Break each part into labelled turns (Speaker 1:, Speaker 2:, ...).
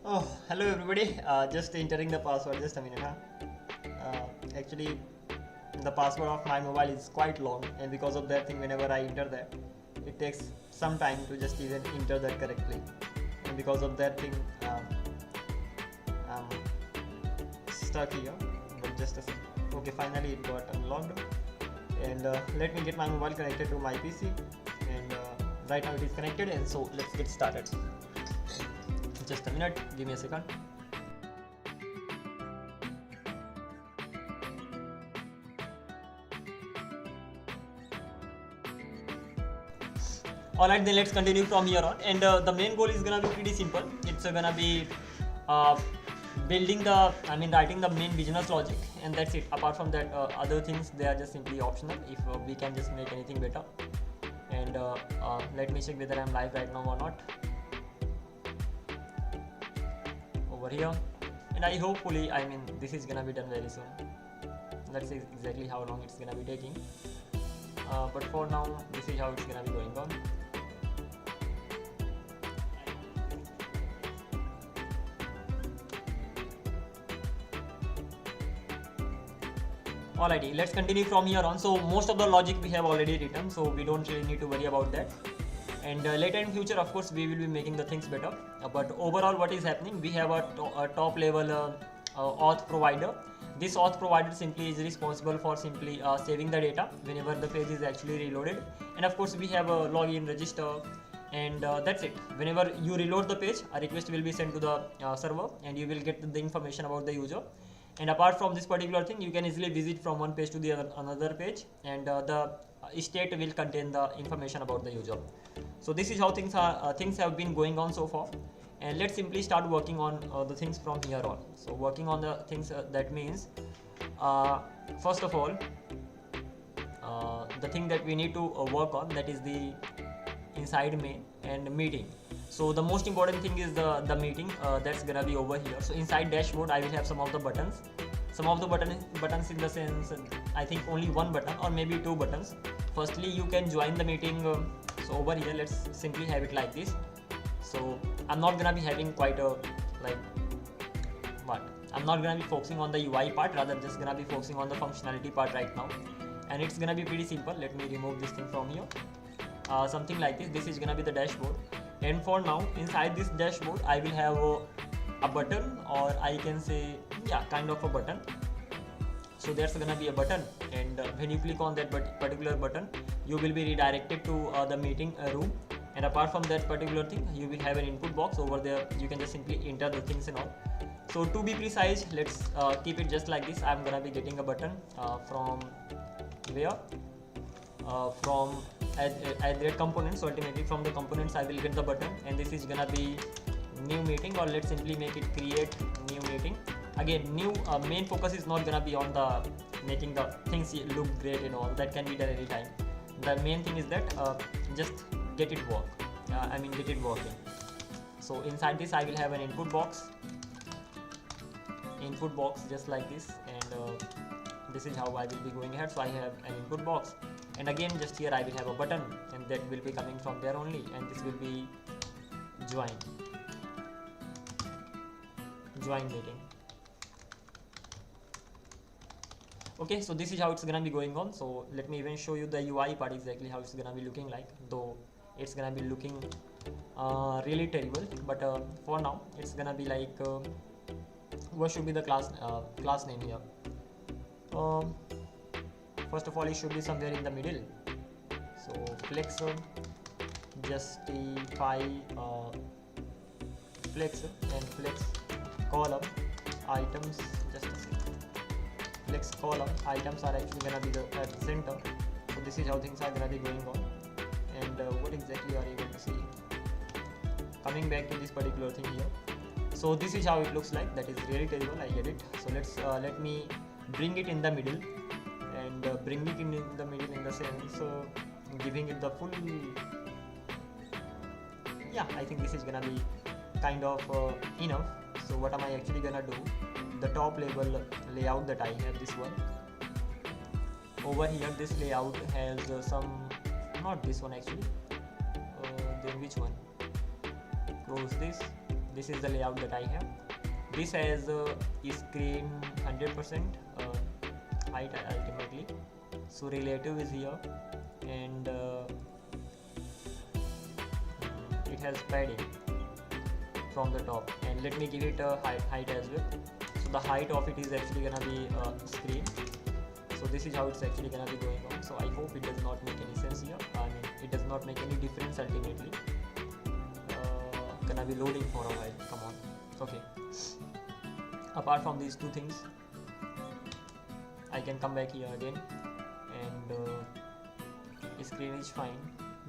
Speaker 1: Oh, hello everybody. Just entering the password. Just a minute, huh? Actually, the password of my mobile is quite long, and because of that thing, whenever I enter that, it takes some time to just even enter that correctly. And because of that thing, I'm stuck here. But just a second. Okay, finally it got unlocked. And let me get my mobile connected to my PC. And right now it is connected, and so let's get started. Just a minute, give me a second. Alright, then let's continue from here on. And the main goal is gonna be pretty simple. It's gonna be writing the main business logic, and that's it. Apart from that, other things they are just simply optional. If we can just make anything better. And let me check whether I'm live right now or not. Over here, and hopefully this is gonna be done very soon. Let's see exactly how long it's gonna be taking, but for now this is how it's gonna be going on. Alrighty, let's continue from here on. So most of the logic we have already written, so we don't really need to worry about that. And later in future, of course, we will be making the things better. But overall, what is happening? We have a top level auth provider. This auth provider simply is responsible for simply saving the data whenever the page is actually reloaded. And of course, we have a login register, and that's it. Whenever you reload the page, a request will be sent to the server, and you will get the information about the user. And apart from this particular thing, you can easily visit from one page to the another page, and the state will contain the information about the user. So this is how things have been going on so far, and let's simply start working on the things from here on. So working on the things that means first of all, the thing that we need to work on, that is the inside main and meeting. So the most important thing is the meeting that's gonna be over here. So inside dashboard, I will have some of the buttons. Some of the buttons in the sense, I think only one button or maybe two buttons. Firstly, you can join the meeting. So over here, let's simply have it like this. So I'm not gonna be having quite a I'm not gonna be focusing on the UI part, rather just gonna be focusing on the functionality part right now. And it's gonna be pretty simple. Let me remove this thing from here. Something like this. This is gonna be the dashboard. And for now, inside this dashboard, I will have a button, or I can say, kind of a button. So there's gonna be a button, and when you click on that particular button, you will be redirected to the meeting room. And apart from that particular thing, you will have an input box over there. You can just simply enter the things and all. So to be precise, let's keep it just like this. I'm gonna be getting a button from where? From add components. So ultimately from the components I will get the button, and this is gonna be new meeting, or let's simply make it create new meeting. Again, new main focus is not gonna be on the making the things look great and all. That can be done anytime. The main thing is that just get it get it working. So inside this I will have an input box just like this, and this is how I will be going ahead. So I have an input box, and again just here I will have a button, and that will be coming from there only, and this will be join meeting. Okay, so this is how it's gonna be going on. So let me even show you the UI part, exactly how it's gonna be looking like, though it's gonna be looking really terrible, but for now it's gonna be like what should be the class name here? First of all, it should be somewhere in the middle. So flex justify flex and flex column items. Just a second. Flex column items are actually gonna be at the center. So this is how things are gonna be going on. And what exactly are you able to see? Coming back to this particular thing here. So this is how it looks like. That is really terrible, I get it. So let me bring it in the middle, and bring it in the middle in the sense giving it the full. I think this is gonna be kind of enough. So what am I actually gonna do? The top level layout that I have, this one over here, this layout has some, not this one actually, then which one? Close this, this is the layout that I have. This has screen 100% height ultimately, so relative is here, and it has padding from the top, and let me give it a height as well. So the height of it is actually gonna be screen. So this is how it's actually gonna be going on. So I hope it does not make any sense here. I mean, it does not make any difference ultimately. Gonna be loading for a while. Come on. Okay. Apart from these two things, I can come back here again, and screen is fine.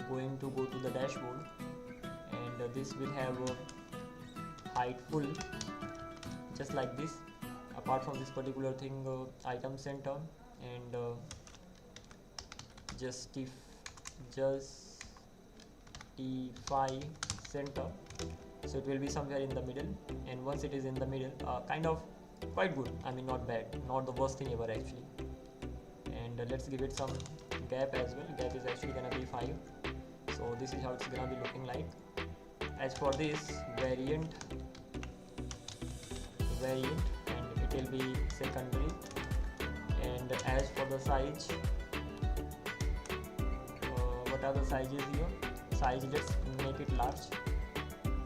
Speaker 1: Going to go to the dashboard, and this will have height full, just like this. Apart from this particular thing, item center and justify center, so it will be somewhere in the middle, and once it is in the middle, kind of quite good. I mean, not bad, not the worst thing ever actually. And let's give it some gap as well. Gap is actually gonna be 5, so this is how it's gonna be looking like. As for this variant, and it will be secondary. And as for the size, what are the sizes here? Size, let's make it large.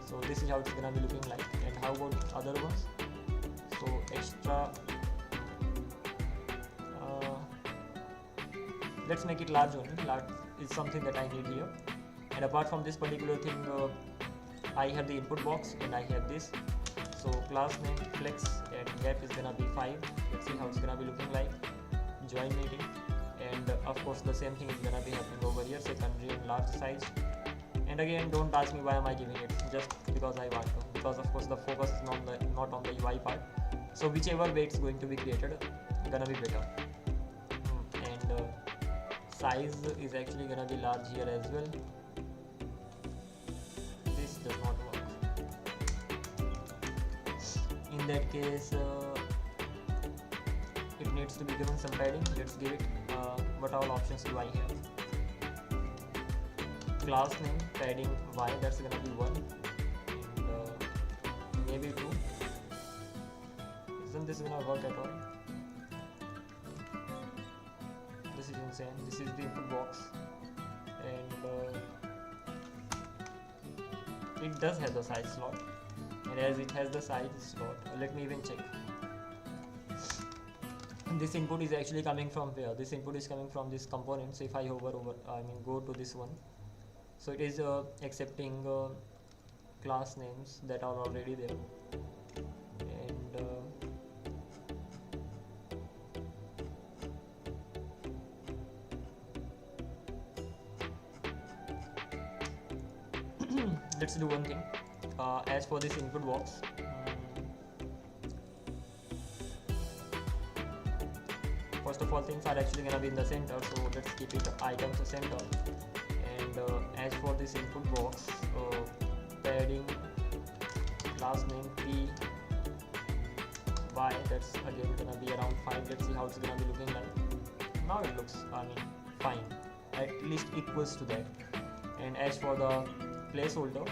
Speaker 1: So this is how it's gonna be looking like. And how about other ones? So extra, let's make it large only. Large is something that I need here. And apart from this particular thing, I have the input box and I have this. So class name flex, and gap is gonna be 5. Let's see how it's gonna be looking like. Join meeting, and of course the same thing is gonna be happening over here, secondary and large size. And again, don't ask me why am I giving it, just because I want to, because of course the focus is not on the UI part. So whichever way it's going to be created, gonna be better. And size is actually gonna be large here as well. This does not work. In that case, it needs to be given some padding. Let's give it, what all options do I have? Class name, padding Y, that's gonna be 1, and maybe 2. Isn't this gonna work at all? This is insane. This is the input box, and it does have the size slot, and as it has the size slot, let me even check. This input is actually coming from where? This input is coming from this component. So if I hover over, go to this one, so it is accepting class names that are already there, and let's do one thing. As for this input box, first of all, things are actually gonna be in the center, so let's keep it items center. And as for this input box, padding, class name P Y, that's again gonna be around 5. Let's see how it's gonna be looking like. Now it looks, fine, at least equals to that. And as for the placeholder,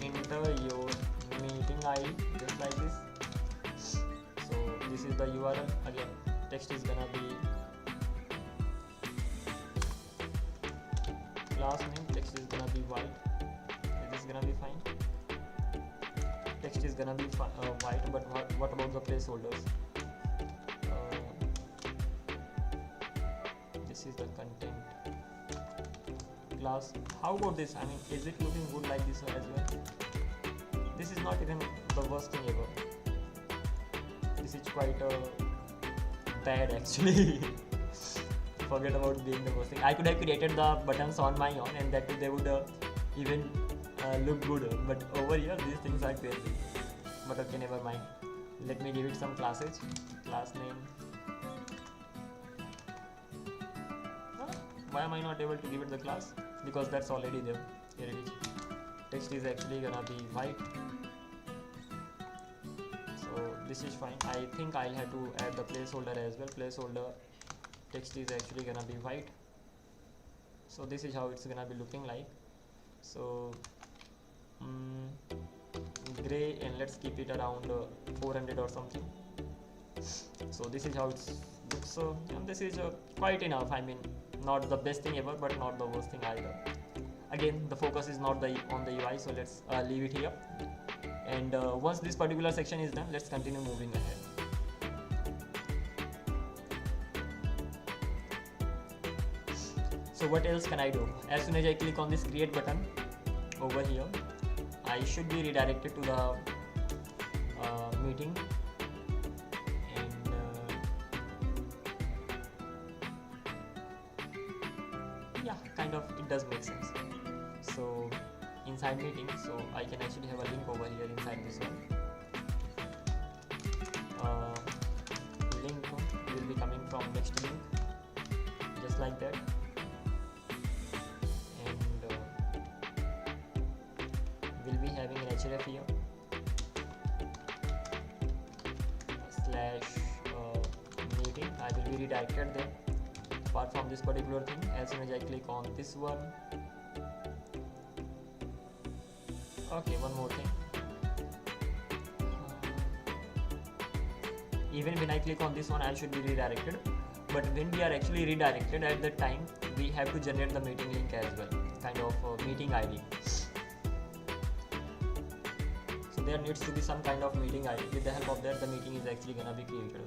Speaker 1: enter your meeting ID, just like this. So this is the URL. Again, text is gonna be class name, text is gonna be white. Is this gonna be fine? Text is gonna be white, but what about the placeholders? This is the content. Class, how about this? Is it looking good like this as well? This is not even the worst thing ever. This is quite bad actually. Forget about being the worst thing. I could have created the buttons on my own, and that they would even look good, but over here these things are crazy. But okay, never mind. Let me give it some classes. Class name. Why am I not able to give it the class? Because that's already there. Here it is. Text is actually gonna be white, so this is fine. I think I'll have to add the placeholder as well. Placeholder text is actually gonna be white, so this is how it's gonna be looking like. So gray, and let's keep it around 400 or something. So this is how it looks, and this is quite enough. I mean, not the best thing ever, but not the worst thing either. Again, the focus is not on the UI, so let's leave it here. And once this particular section is done, let's continue moving ahead. So what else can I do? As soon as I click on this create button over here, I should be redirected to the meeting, and yeah, kind of it does make sense. So inside meeting, so I can actually have a link over here inside this one. Link will be coming from next link, just like that. We'll be having an href here / meeting. I will be redirected there. Apart from this particular thing, as soon as I click on this one, okay, one more thing. Even when I click on this one, I should be redirected. But when we are actually redirected, at that time we have to generate the meeting link as well, kind of meeting ID. There needs to be some kind of meeting ID. With the help of that, the meeting is actually gonna be created.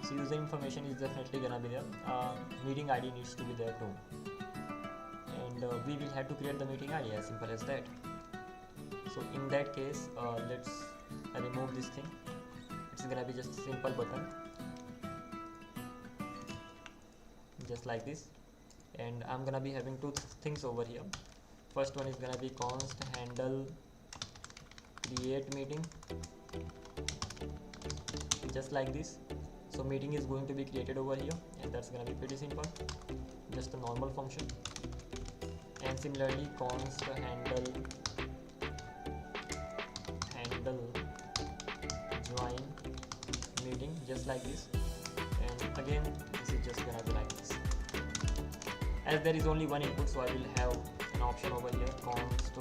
Speaker 1: So user information is definitely gonna be there. Meeting ID needs to be there too, and we will have to create the meeting ID, as simple as that. So in that case, let's remove this thing. It's gonna be just a simple button, just like this. And I'm gonna be having two things over here. First one is gonna be const handle create meeting, just like this. So meeting is going to be created over here, and that's gonna be pretty simple, just a normal function. And similarly, const handle join meeting, just like this. And again, this is just gonna be like this. As there is only one input, so I will have an option over here, const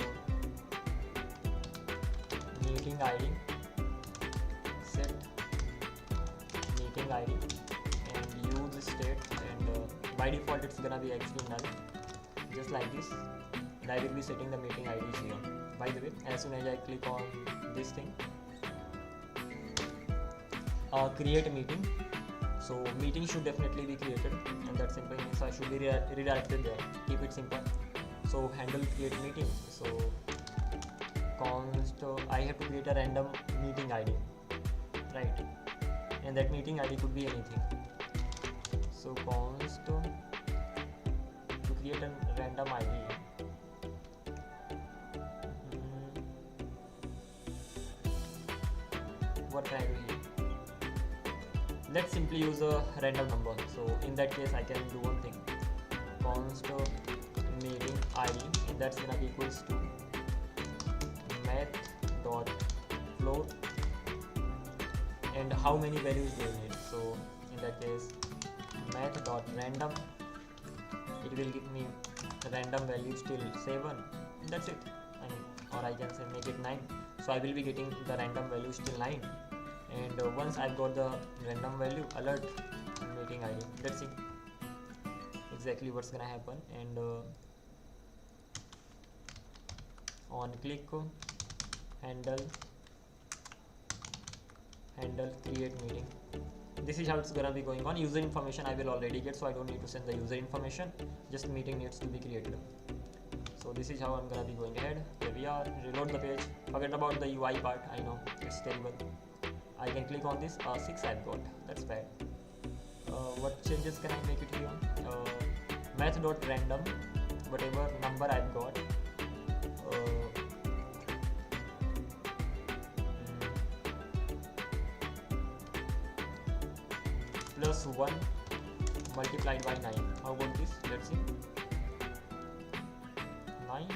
Speaker 1: meeting ID, set meeting ID, and use state, and by default it's gonna be actually null, just like this. And I will be setting the meeting IDs here. By the way, as soon as I click on this thing, create meeting, so meeting should definitely be created, and that simply means I should be redirected there. Keep it simple. So handle create meeting, so const I have to create a random meeting ID, right? And that meeting ID could be anything. So const to create a random ID, what can I do here? Let's simply use a random number. So in that case, I can do one thing, const meeting ID, and that's gonna be equals to math.float, and how many values do you need? So in that case, math.random, it will give me random values till 7. That's it. I mean, or I can say make it 9. So I will be getting the random values till 9. And once I've got the random value, alert meeting ID. Let's see exactly what's gonna happen. And on click handle create meeting, this is how it's gonna be going on. User information I will already get, so I don't need to send the user information, just meeting needs to be created. So this is how I'm gonna be going ahead. Here we are, reload the page. Forget about the UI part, I know it's terrible. I can click on this, 6 I've got, that's bad. What changes can I make it here? Math.random, whatever number I've got, plus 1 multiplied by 9. How about this? Let's see. 9.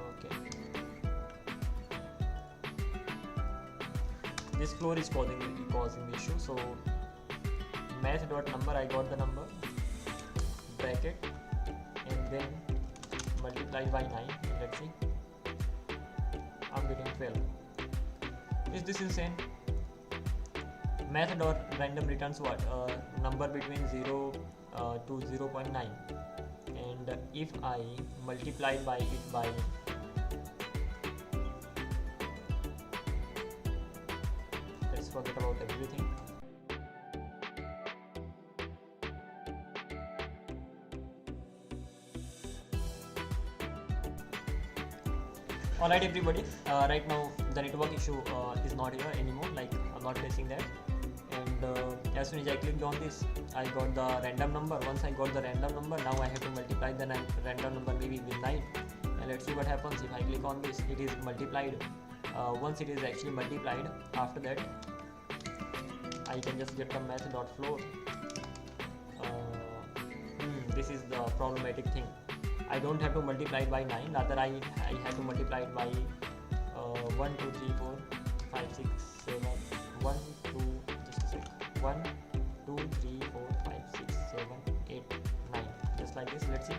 Speaker 1: Okay. This floor is causing the issue. So math.number, I got the number. bracket and then multiplied by 9. Let's see, I'm getting 12. Is this insane? Method or random returns what? Number between 0 to 0.9, and if I multiply by it by let's forget about everything. Alright everybody, right now the network issue is not here anymore, like I'm not facing that. And as soon as I clicked on this, I got the random number. Once I got the random number, now I have to multiply the random number maybe with 9, and let's see what happens. If I click on this, it is multiplied. Once it is actually multiplied, after that I can just get the math.floor. This is the problematic thing. I don't have to multiply it by 9, rather I have to multiply it by 1, 2, 3, 4, 5, 6, 7, 1, 2, just a sec, 1, 2, 3, 4, 5, 6, 7, 8, 9, just like this. Let's see,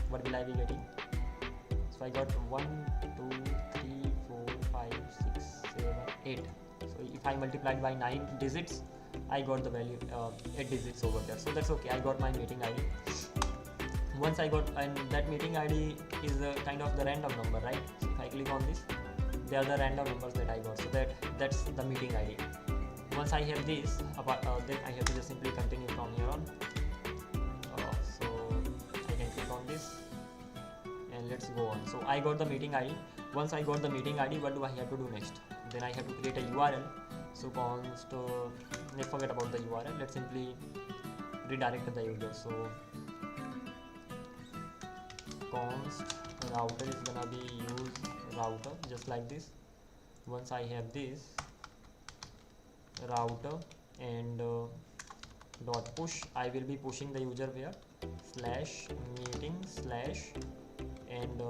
Speaker 1: what will I be getting? So I got 1, 2, 3, 4, 5, 6, 7, 8. So if I multiplied by 9 digits, I got the value 8 digits over there. So that's okay, I got my meeting ID. Once I got, and that meeting ID is kind of the random number, right? So if I click on this, they are the random numbers that I got. So that's the meeting ID. Once I have this, then I have to just simply continue from here on. So I can click on this and let's go on. So I got the meeting ID. Once I got the meeting ID, what do I have to do next? Then I have to create a URL. So const, let's forget about the URL. Let's simply redirect the user. So const router is gonna be use router, just like this. Once I have this router and dot push, I will be pushing the user where /meeting/ and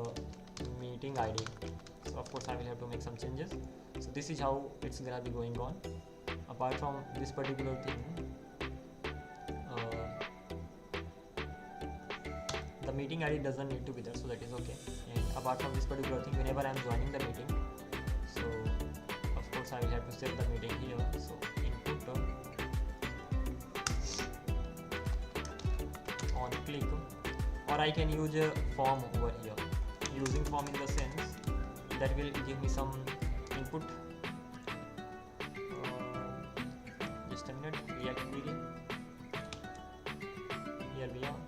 Speaker 1: meeting ID. So of course I will have to make some changes. So this is how it's gonna be going on. Apart from this particular thing, the meeting ID doesn't need to be there, so that is okay. And apart from this particular thing, whenever I am joining the meeting, so of course I will have to set the meeting here. So input on click, or I can use a form over here. Using form in the sense that will give me some input. Just a minute, React query. Here we are.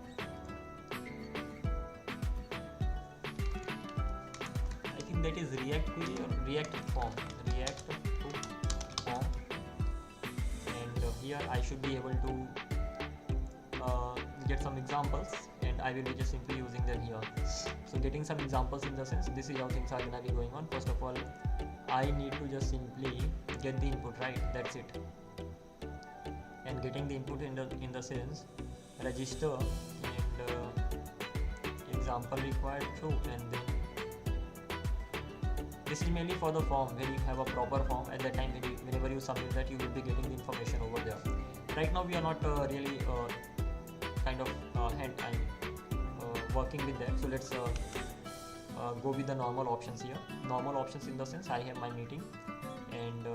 Speaker 1: That is React query or React form, React to form, and here I should be able to get some examples, and I will be just simply using them here. So getting some examples in the sense, this is how things are gonna be going on. First of all, I need to just simply get the input, right? That's it. And getting the input in the sense register and example required true, and then this is mainly for the form where you have a proper form. At that time, whenever you submit that, you will be getting the information over there. Right now we are not really kind of working with that, so let's go with the normal options here. Normal options in the sense, I have my meeting and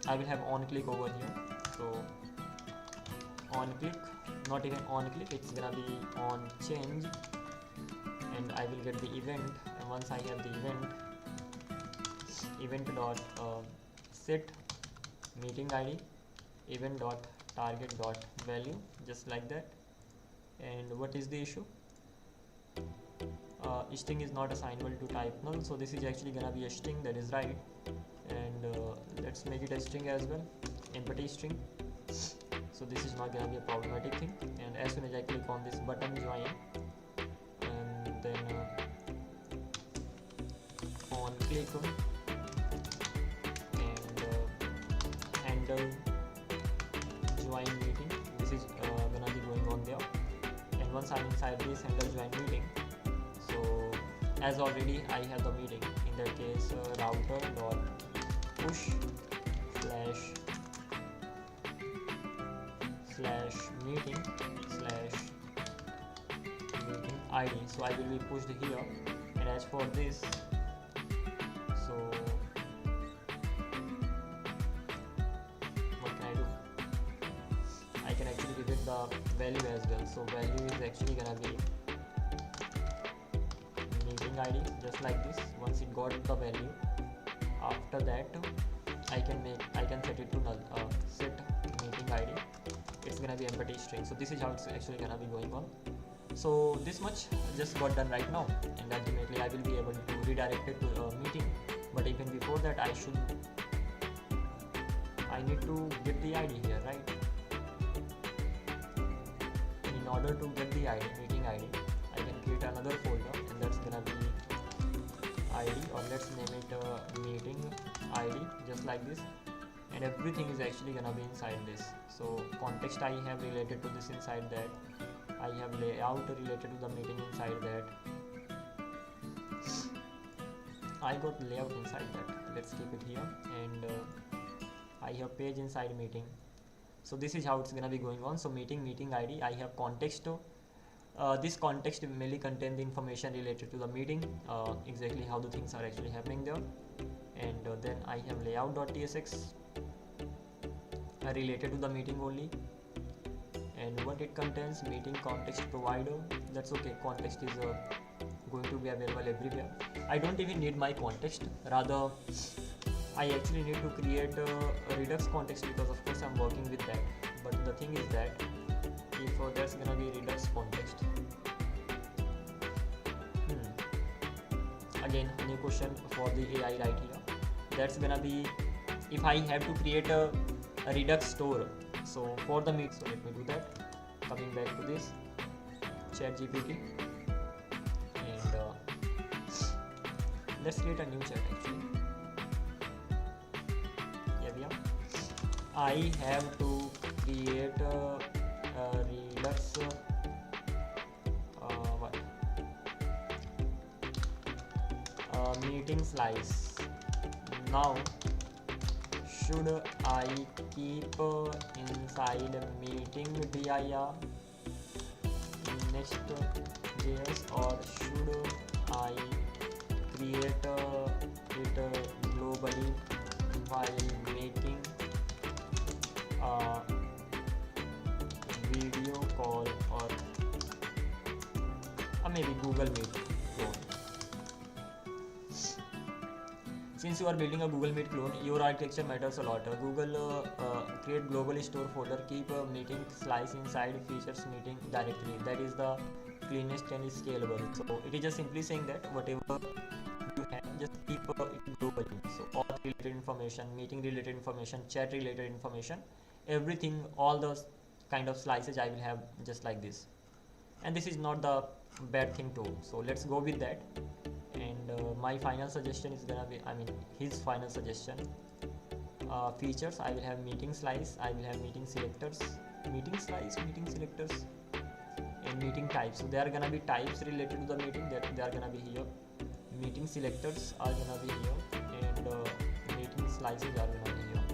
Speaker 1: I will have on click over here. So on click, not even on click, it's gonna be on change, and I will get the event. And once I have the event dot set meeting ID, event dot target dot value, just like that. And what is the issue? String is not assignable to type null, so this is actually gonna be a string, that is right. And let's make it a string as well, empty string. So this is not gonna be a problematic thing. And as soon as I click on this button join, and then on click and handle join meeting, this is gonna be going on there. And once I'm inside this handle join meeting, so as already I have the meeting, in that case router dot push slash meeting slash ID, so I will be pushed here. And as for this, so what can I do? I can actually give it the value as well. So value is actually gonna be meeting ID, just like this. Once it got the value, after that I can set it to null. Set meeting ID, it's gonna be empty string. So this is how it's actually gonna be going on. So this much just got done right now, and ultimately I will be able to redirect it to a meeting. But even before that, I need to get the ID here, right? In order to get the ID, meeting ID, I can create another folder, and that's gonna be ID, or let's name it meeting ID, just like this. And everything is actually gonna be inside this. So context I have related to this inside that. I have layout related to the meeting inside that. I got layout inside that. Let's keep it here. And I have page inside meeting. So this is how it's gonna be going on. So meeting ID. I have context. This context mainly contains the information related to the meeting, exactly how the things are actually happening there. And then I have layout.tsx related to the meeting only. And what it contains, meeting context provider. That's okay, context is going to be available everywhere. I don't even need my context, rather I actually need to create a Redux context, because of course I'm working with that. But the thing is that if there's gonna be Redux context, again new question for the AI right here. That's gonna be if I have to create a Redux store. So for the meet, so let me do that. Coming back to this chat GPT, and let's create a new chat actually. Here we are. I have to create a Redux meeting slice. Now should I keep inside meeting dir next.js, or should I create it globally while making a video call, or maybe Google Meet clone? Since you are building a Google Meet clone, your architecture matters a lot. Google create globally store folder, keep a meeting slice inside features meeting directory. That is the cleanest and scalable. So it is just simply saying that whatever you have, just keep it globally. So all related information, meeting related information, chat related information, everything, all those kind of slices I will have just like this. And this is not the bad thing too. So let's go with that. And my final suggestion is gonna be, his final suggestion, features, I will have meeting slice, I will have meeting selectors, meeting slice, meeting selectors, and meeting types. So there are gonna be types related to the meeting, that they are gonna be here. Meeting selectors are gonna be here, and meeting slices are gonna be here.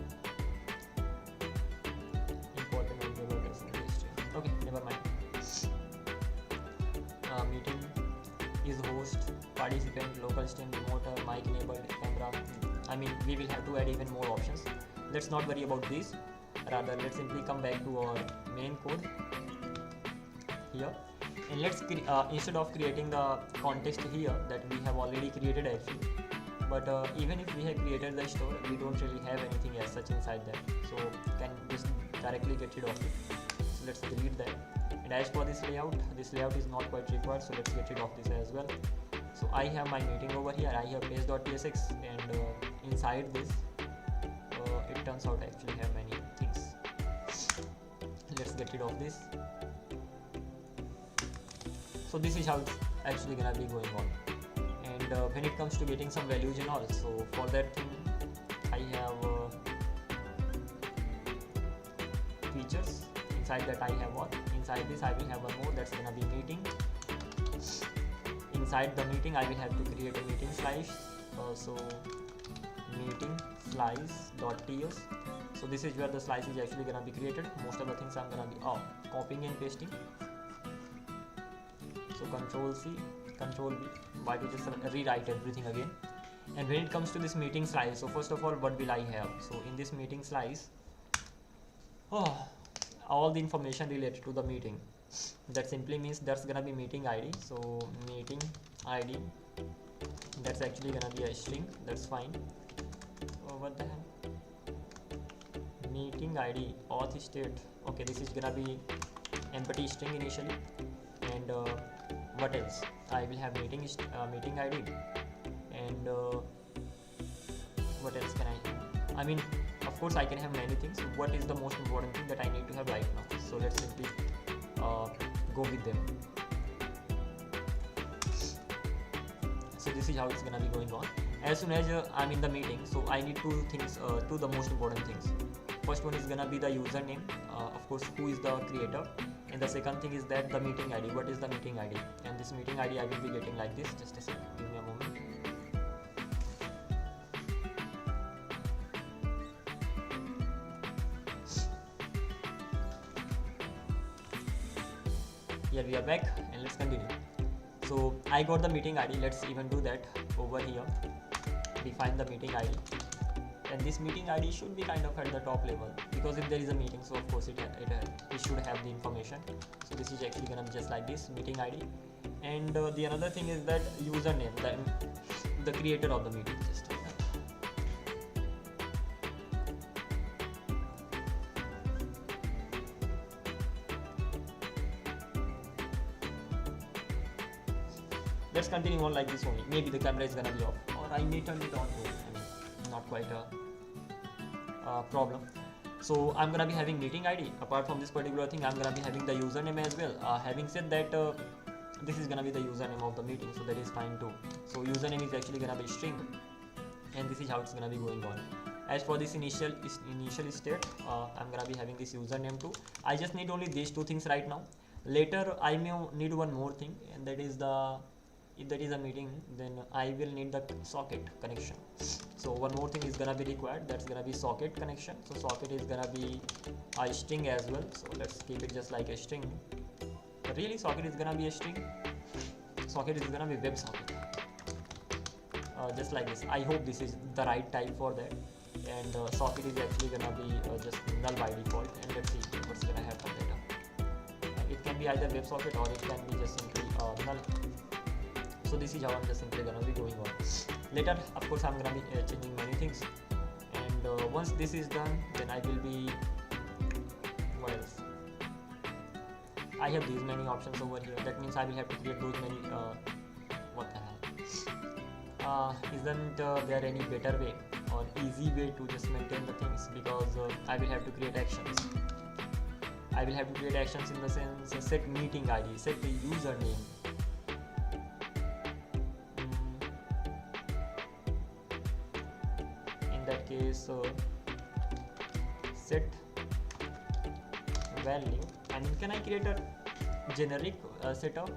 Speaker 1: Important variables in this tree. Okay, never mind. Meeting is host, participant, local stream, remote, mic enabled, camera. We will have to add even more options. Let's not worry about this. Rather, let's simply come back to our main code here, and let's instead of creating the context here that we have already created actually, but even if we have created the store, we don't really have anything as such inside that. So can just directly get rid of it. So let's delete that. And as for this layout is not quite required, so let's get rid of this as well. So I have my meeting over here, I have page.tsx, and inside this it turns out I actually have many things. Let's get rid of this. So this is how it's actually gonna be going on. And when it comes to getting some values and all, so for that thing I have features. Inside that I have what? Inside this I will have one more, that's gonna be meeting. Inside the meeting I will have to create a meeting slice. So meeting slice.ts. So this is where the slice is actually gonna be created. Most of the things I'm gonna be copying and pasting. So Control C, Control V. Why to just rewrite everything again? And when it comes to this meeting slice, so first of all, what will I have? So in this meeting slice, all the information related to the meeting. That simply means that's gonna be meeting ID. So meeting ID, that's actually gonna be a string. That's fine. What the hell? Meeting ID auth state. Okay, this is gonna be empty string initially. And what else? I will have meeting ID. And what else can I mean, of course I can have many things. What is the most important thing that I need to have right now? So let's simply go with them. So this is how it's gonna be going on. As soon as I'm in the meeting, so I need two things, two the most important things. First one is gonna be the username, of course, who is the creator, and the second thing is that the meeting ID. What is the meeting ID? And this meeting ID I will be getting like this. Just a sec, give me a moment. Here we are back, and let's continue. So I got the meeting ID. Let's even do that over here. Define the meeting ID, and this meeting ID should be kind of at the top level, because if there is a meeting, so of course it should have the information. So this is actually gonna be just like this, meeting ID. And the another thing is that username, the creator of the meeting. Just like that. Let's continue on like this only. Maybe the camera is gonna be off, or I may turn it on too. Not quite a problem. So I'm gonna be having meeting ID. Apart from this particular thing, I'm gonna be having the username as well. Having said that, this is gonna be the username of the meeting, so that is fine too. So username is actually gonna be string, and this is how it's gonna be going on. As for this initial state, I'm gonna be having this username too. I just need only these two things right now. Later I may need one more thing, and that is if that is a meeting, then I will need the socket connection. So one more thing is gonna be required, that's gonna be socket connection. So socket is gonna be a string as well, so let's keep it just like a string. Really, socket is gonna be a string? Socket is gonna be web socket, just like this. I hope this is the right type for that. And socket is actually gonna be just null by default, and let's see what's gonna happen later. It can be either WebSocket or it can be just simply null. So this is how I'm just simply gonna be going on. Later, of course, I'm gonna be changing many things. And once this is done, then I will be, what else? I have these many options over here. That means I will have to create those many, what the hell? Isn't there any better way or easy way to just maintain the things? Because I will have to create actions. I will have to create actions in the sense set meeting ID, set the username. In that case, set value. I mean, can I create a generic setup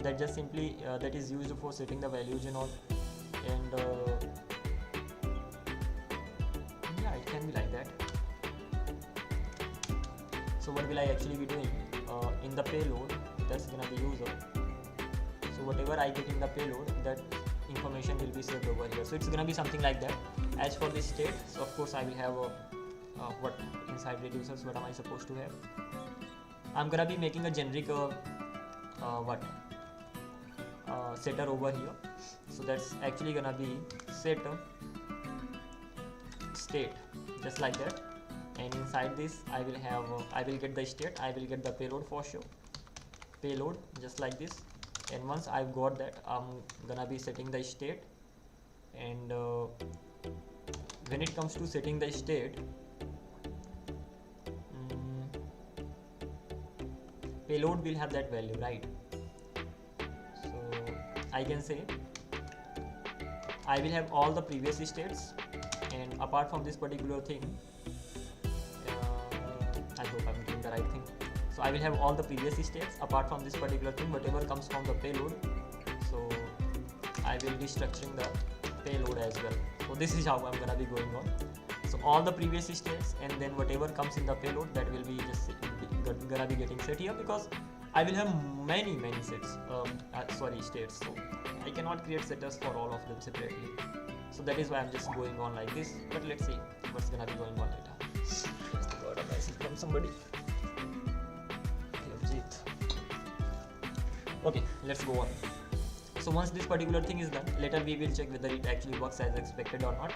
Speaker 1: that just simply that is used for setting the values and all? And yeah, it can be like that. So what will I actually be doing in the payload? That's gonna be user. So whatever I get in the payload, that information will be saved over here. So it's gonna be something like that. As for this state, so of course I will have what inside reducers. What am I supposed to have? I'm gonna be making a generic setter over here. So that's actually gonna be set state, just like that. And inside this I will have I will get the state, I will get the payload for sure, payload, just like this. And once I've got that, I'm gonna be setting the state. And when it comes to setting the state, payload will have that value, right? So I can say I will have all the previous states, and apart from this particular thing, I hope I'm doing the right thing. So I will have all the previous states apart from this particular thing, whatever comes from the payload. So I will be structuring the payload as well. So this is how I'm gonna be going on. So all the previous states, and then whatever comes in the payload, that will be just gonna be getting set here, because I will have many sets, states, so I cannot create setters for all of them separately. So that is why I'm just going on like this. But let's see what's gonna be going on later. Just got a message from somebody. Okay, let's go on. So once this particular thing is done, later we will check whether it actually works as expected or not.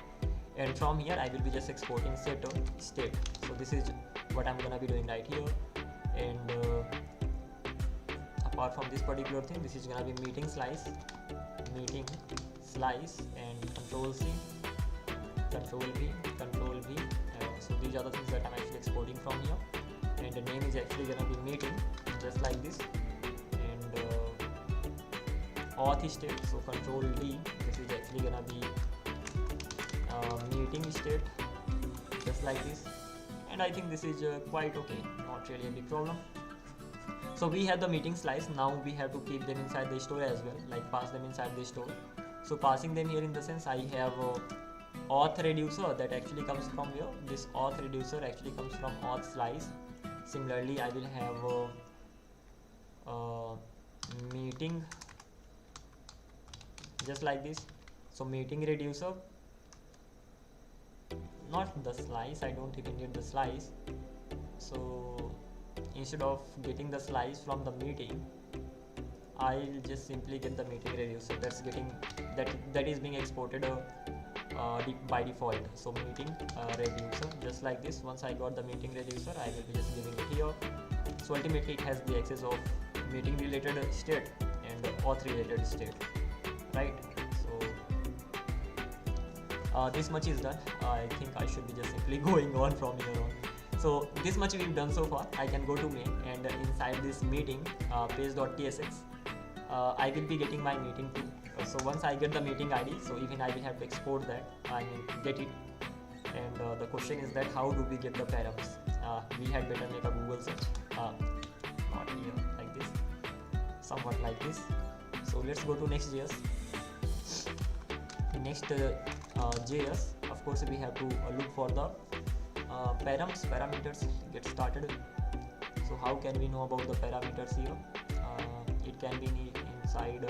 Speaker 1: And from here I will be just exporting setter state. So this is what I'm gonna be doing right here. And apart from this particular thing, this is gonna be meeting slice, and control C, control V. So these are the things that I'm actually exporting from here. And the name is actually gonna be meeting, just like this. And auth state, so control D, this is actually gonna be meeting state, just like this. And I think this is quite okay, not really a big problem. So we have the meeting slice. Now we have to keep them inside the store as well, like pass them inside the store. So passing them here in the sense, I have auth reducer that actually comes from here. This auth reducer actually comes from auth slice. Similarly, I will have meeting, just like this. So meeting reducer, not the slice, I don't even need the slice. So instead of getting the slice from the meeting, I'll just simply get the meeting reducer. That is being exported by default. So meeting reducer, just like this. Once I got the meeting reducer, I will be just giving it here. So ultimately it has the access of meeting related state and auth related state, right? So this much is done. I think I should be just simply going on from here on. So this much we've done so far. I can go to main, and inside this meeting page.tsx, I will be getting my meeting too. So once I get the meeting ID, so even I will have to export that, get it. And the question is that how do we get the params? We had better make a Google search, not here, like this, somewhat like this. So let's go to Next.js. Next.js, of course we have to look for the parameters. Get started. So how can we know about the parameters here? It can be inside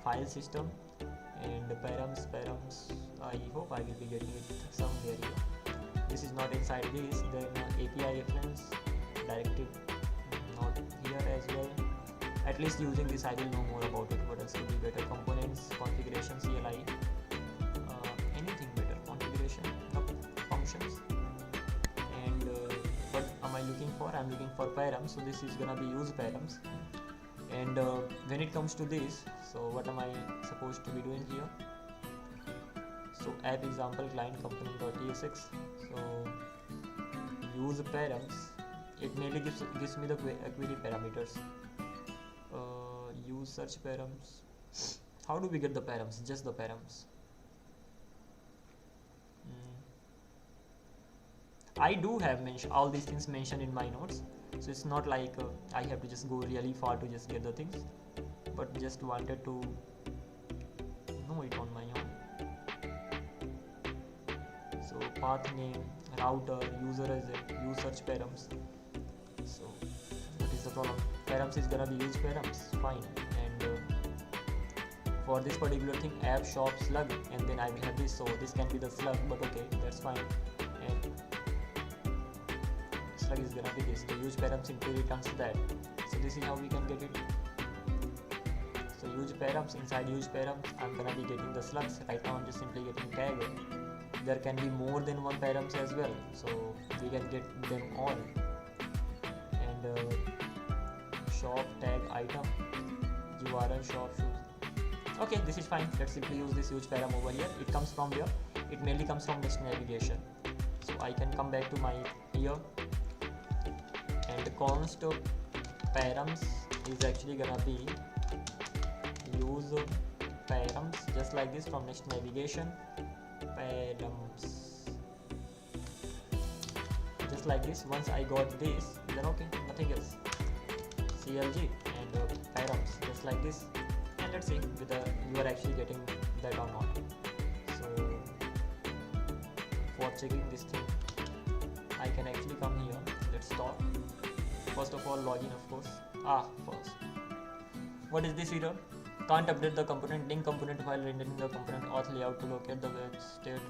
Speaker 1: file system, and params, I hope I will be getting it somewhere here. This is not inside this. Then API reference directive, not here as well. At least using this I will know more about it. What else could be better? Components, configuration, CLI, anything better? Configuration, functions. And what am I looking for? I'm looking for params. So this is gonna be use params. And when it comes to this, so what am I supposed to be doing here? So app example client component.tsx. So use params. It mainly gives me the query parameters. Use search params. How do we get the params? Just the params. I do have all these things mentioned in my notes. So it's not like I have to just go really far to just get the things, but just wanted to know it on my own. So path name, router, user agent, use search params. So what is the problem? Params is gonna be use params, fine. And for this particular thing, app shop slug, and then I will have this. So this can be the slug, but okay, that's fine. And slug is gonna be this. The use params simply returns that. So this is how we can get it. So use params, inside use params, I'm gonna be getting the slugs. Right now I'm just simply getting tag. There can be more than one params as well, so we can get them all. And shop tag item, URL shop shoes. Okay, this is fine. Let's simply use this use param over here. It comes from where? It mainly comes from next navigation. So I can come back to my here, and const params is actually gonna be use params, just like this, from next navigation. Params, just like this. Once I got this, then okay, nothing else. CLG and params, just like this. And let's see whether you are actually getting that or not. So for checking this thing, I can actually come here. Let's stop. First of all, login, of course. First, what is this error? Can't update the component link component while rendering the component auth layout to locate the web state.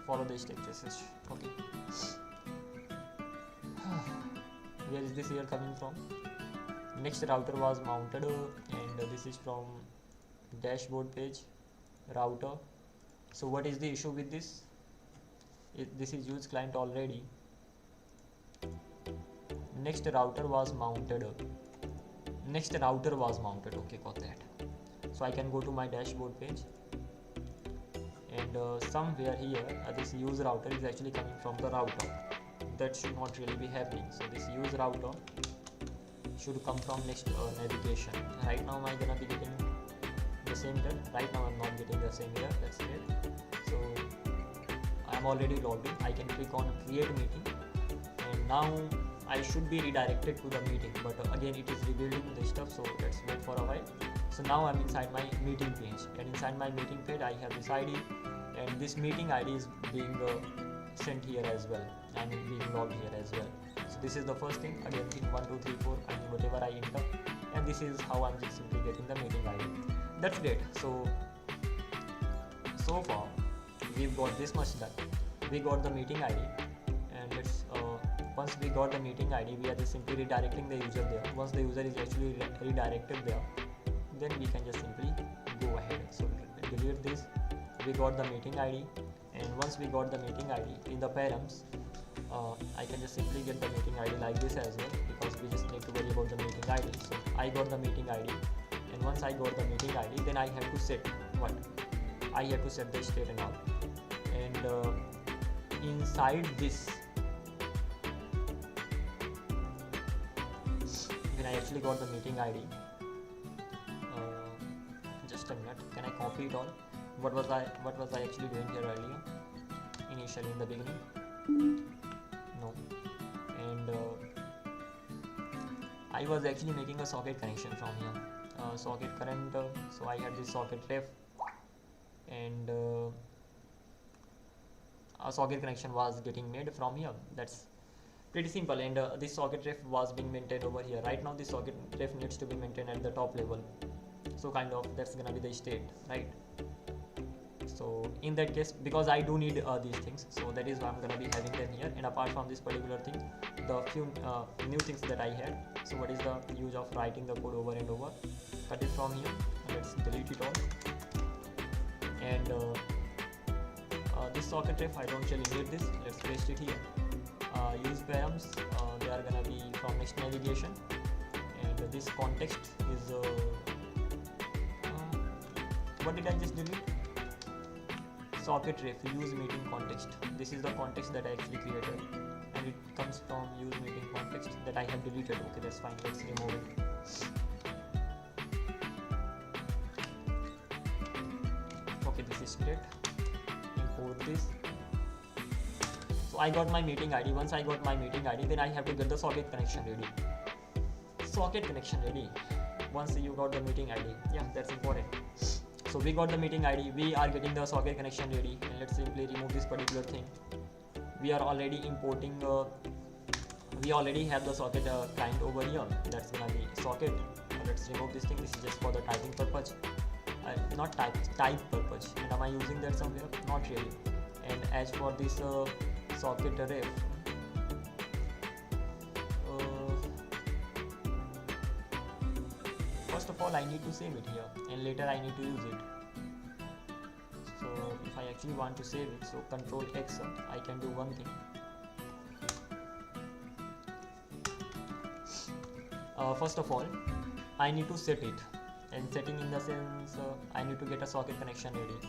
Speaker 1: Follow the steps. Okay. Where is this error coming from? Next router was mounted, and this is from dashboard page router. So what is the issue with this? This is used client already. Next router was mounted. Okay, got that. So I can go to my dashboard page, and somewhere here this use router is actually coming from the router. That should not really be happening. So this use router should come from next navigation. Right now I'm gonna be getting the same error. Right now I'm not getting the same error. That's it. So I'm already logged in. I can click on create meeting, and now I should be redirected to the meeting, but again it is rebuilding the stuff, so let's wait for a while. So now I'm inside my meeting page, and inside my meeting page I have this ID, and this meeting ID is being sent here as well, and being logged here as well. So this is the first thing. Again, in 1 2 3 4 and whatever I enter, and this is how I'm just simply getting the meeting ID. That's great. So far we've got this much done. We got the meeting ID, and let's once we got the meeting ID, we are just simply redirecting the user there. Once the user is actually redirected there, then we can just simply go ahead. So delete this. We got the meeting ID, and once we got the meeting ID in the params, I can just simply get the meeting ID like this as well, because we just need to worry about the meeting ID. So I got the meeting ID, and once I got the meeting ID, then I have to set what? I have to set the state and all. And inside this, when I actually got the meeting ID, just a minute, can I copy it all? What was I actually doing here earlier, initially in the beginning? No. And I was actually making a socket connection from here, socket current. So I had this socket ref, and a socket connection was getting made from here. That's pretty simple, and this socket ref was being maintained over here. Right now this socket ref needs to be maintained at the top level, so kind of that's gonna be the state, right? So in that case, because I do need these things, so that is why I'm gonna be having them here. And apart from this particular thing, the few new things that I had. So what is the use of writing the code over and over? Cut it from here, let's delete it all. And this socket ref, I don't really need this. Let's paste it here. Use params, they are gonna be from next navigation, and this context is what did I just delete? Socket ref use meeting context. This is the context that I actually created, and it comes from use meeting context that I have deleted. Okay, that's fine. Let's remove it. Okay, this is great. Import this. So I got my meeting ID. Once I got my meeting ID, then I have to get the socket connection ready. Socket connection ready. Once you got the meeting ID, yeah, that's important. So we got the meeting ID. We are getting the socket connection ready, and let's simply remove this particular thing. We are already importing. We already have the socket client over here. That's gonna be socket. Let's remove this thing. This is just for the typing purpose. Not type purpose. And am I using that somewhere? Not really. And as for this socket ref, first of all I need to save it here, and later I need to use it. So if I actually want to save it, so Control X, I can do one thing. First of all, I need to set it, and setting in the sense I need to get a socket connection ready,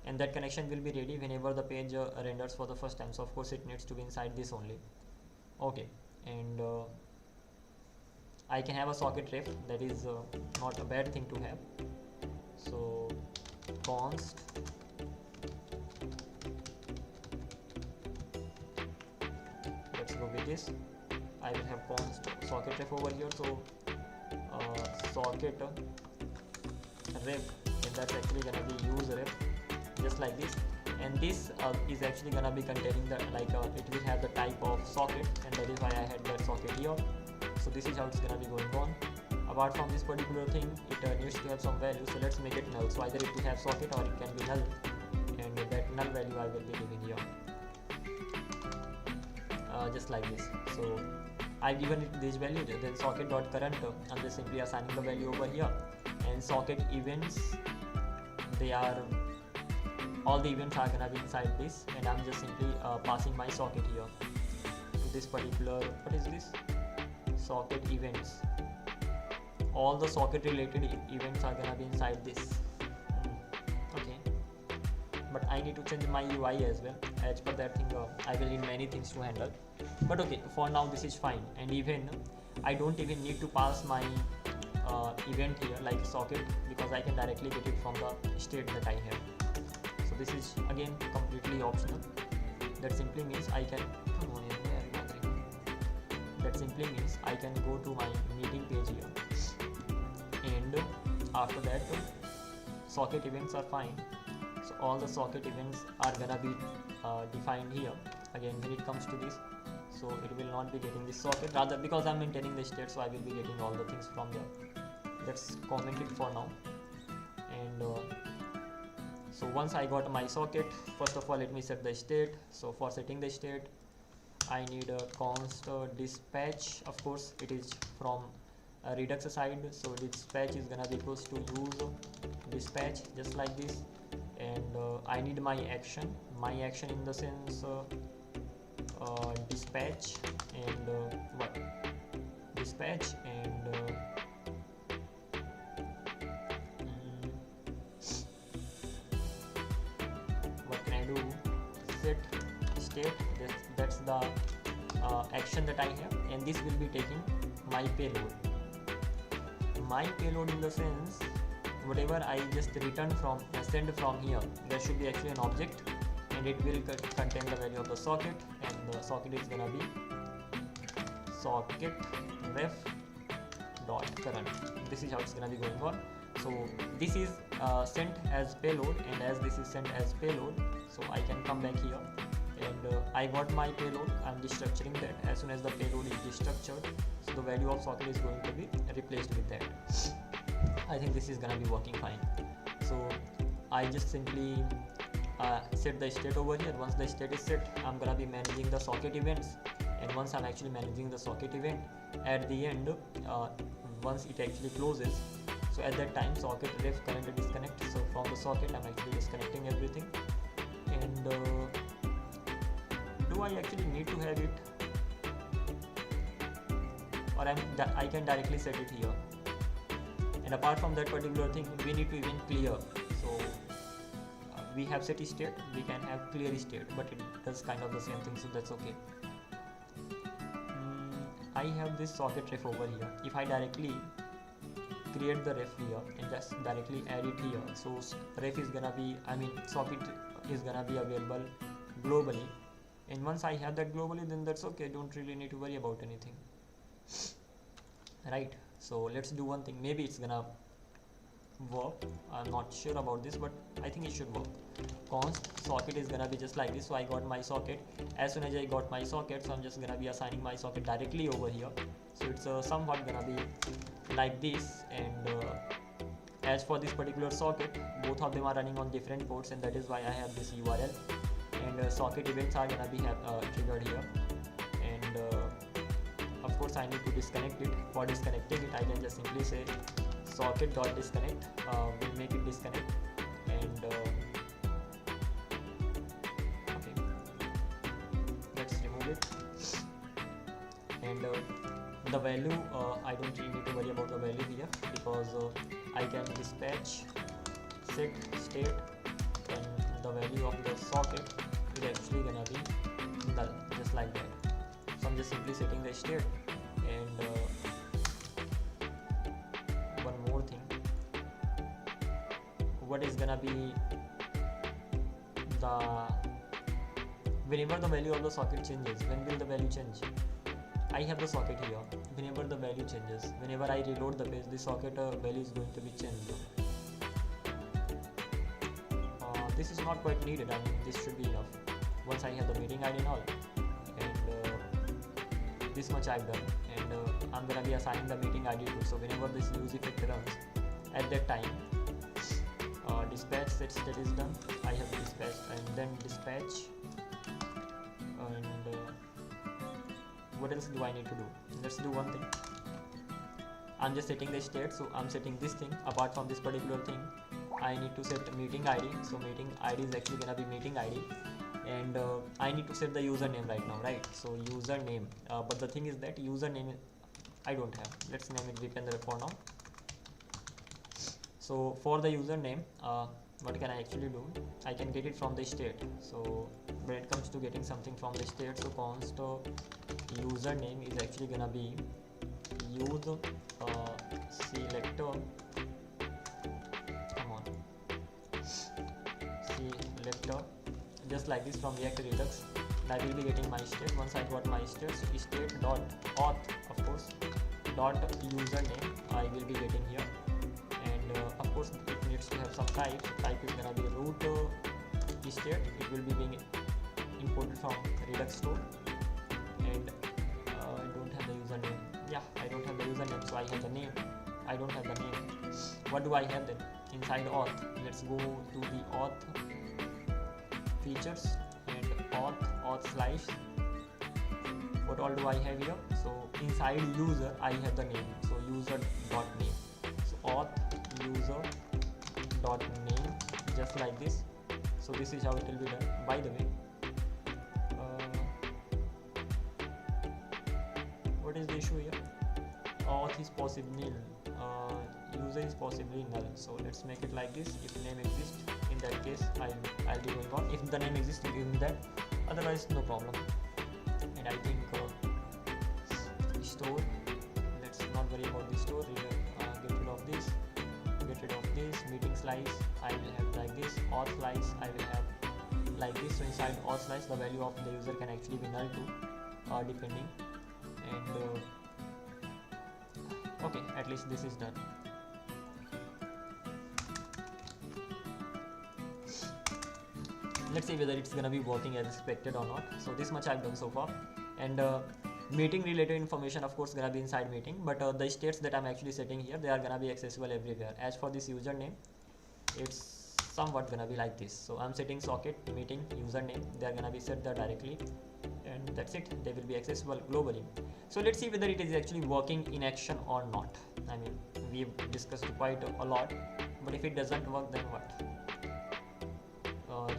Speaker 1: and that connection will be ready whenever the page renders for the first time. So of course it needs to be inside this only. Okay, and I can have a socket ref. That is not a bad thing to have. So const let's go with this. I will have const socket ref over here. So socket ref, and that's actually gonna be use ref, just like this. And this is actually gonna be containing the it will have the type of socket, and that is why I had that socket here. So this is how it's gonna be going on. Apart from this particular thing, it needs to have some value, so let's make it null. So either it will have socket or it can be null, and that null value I will be giving here, just like this. So I've given it this value, then socket dot current, I'm just simply assigning the value over here, and socket events, they are, all the events are gonna be inside this, and I'm just simply passing my socket here to this particular, what is this, socket events. All the socket related events are gonna be inside this. Okay, but I need to change my UI as well. As per that thing, I will need many things to handle, but okay, for now this is fine. And even I don't even need to pass my event here like socket, because I can directly get it from the state that I have. So this is again completely optional. That simply means I can go to my meeting page here, and after that socket events are fine. So all the socket events are gonna be defined here. Again, when it comes to this, so it will not be getting this socket, rather because I'm maintaining the state, so I will be getting all the things from there. Let's comment it for now. And so once I got my socket, first of all let me set the state. So for setting the state, I need a const dispatch. Of course it is from Redux side, so dispatch is gonna be equals to use dispatch, just like this. And I need my action in the sense dispatch, and what dispatch, and what can I do, set state, that's the action that I have, and this will be taking my payload. My payload in the sense, whatever I just return from, send from here, there should be actually an object, and it will contain the value of the socket, and the socket is gonna be socket ref dot current. This is how it's gonna be going on. So this is sent as payload, and as this is sent as payload, so I can come back here, and I got my payload. I'm destructuring that. As soon as the payload is destructured, so the value of socket is going to be replaced with that. I think this is gonna be working fine. So I just simply set the state over here. Once the state is set, I'm gonna be managing the socket events, and once I'm actually managing the socket event, at the end, once it actually closes, so at that time socket ref current disconnect. So from the socket I'm actually disconnecting everything. And do I actually need to have it, or I can directly set it here? And apart from that particular thing, we need to even clear. So we have set state, we can have clear state, but it does kind of the same thing, so that's okay. I have this socket ref over here. If I directly create the ref here and just directly add it here, so ref is gonna be, socket is gonna be available globally, and once I have that globally, then that's okay. Don't really need to worry about anything, right? So let's do one thing. Maybe it's gonna work, I'm not sure about this, but I think it should work. Const socket is gonna be just like this. So I got my socket. As soon as I got my socket, so I'm just gonna be assigning my socket directly over here. So it's somewhat gonna be like this. And as for this particular socket, both of them are running on different ports, and that is why I have this URL. And socket events are gonna be triggered here. And of course I need to disconnect it. For disconnecting it, I can just simply say socket.disconnect, will make it disconnect. And okay, let's remove it. And the value, I don't really need to worry about the value here, because I can dispatch set state, and the value of the socket is actually gonna be null, just like that. So I'm just simply setting the state. And one more thing, what is gonna be the, whenever the value of the socket changes, when will the value change? I have the socket here. Whenever the value changes, whenever I reload the page, the socket value is going to be changed. This is not quite needed. This should be enough. Once I have the meeting ID and all, and this much I've done, and I'm gonna be assigning the meeting ID to. So whenever this use effect runs, at that time, dispatch set state is done. I have dispatched, and then dispatch, and what else do I need to do? Let's do one thing. I'm just setting the state, so I'm setting this thing. Apart from this particular thing, I need to set meeting ID. So meeting ID is actually gonna be meeting ID, and I need to set the username right now, right? So username, but the thing is that username I don't have. Let's name it Vipendra for now. So for the username, what can I actually do? I can get it from the state. So when it comes to getting something from the state, so const username is actually gonna be use selector. Come on, selector, just like this from React Redux. And I will be getting my state. Once I got my state, so state dot auth, of course, dot username I will be getting here, and of course it needs to have some type. Type is gonna be root state. It will be being imported from Redux store, and I don't have the username. Yeah, I don't have the username, so I have the name. I don't have the name. What do I have then? Inside auth, let's go to the auth features and auth slice. What all do I have here? So inside user I have the name, so user dot name. So auth user dot name, just like this. So this is how it will be done. By the way, what is the issue here? Auth is possibly null, user is possibly null. So let's make it like this. If name exists, in that case I'll be going on. If the name exists, give me that. Otherwise, no problem. And I think store. Let's not worry about the store. Get rid of this. Get rid of this. Meeting slice I will have like this. Auth slice I will have like this. So inside auth slice, the value of the user can actually be null too, depending. And okay, at least this is done. Let's see whether it's gonna be working as expected or not. So this much I've done so far, and meeting related information of course gonna be inside meeting, but the states that I'm actually setting here, they are gonna be accessible everywhere. As for this username, it's somewhat gonna be like this. So I'm setting socket meeting username, they are gonna be set there directly, and that's it. They will be accessible globally. So let's see whether it is actually working in action or not. I mean, we've discussed quite a lot, but if it doesn't work, then what?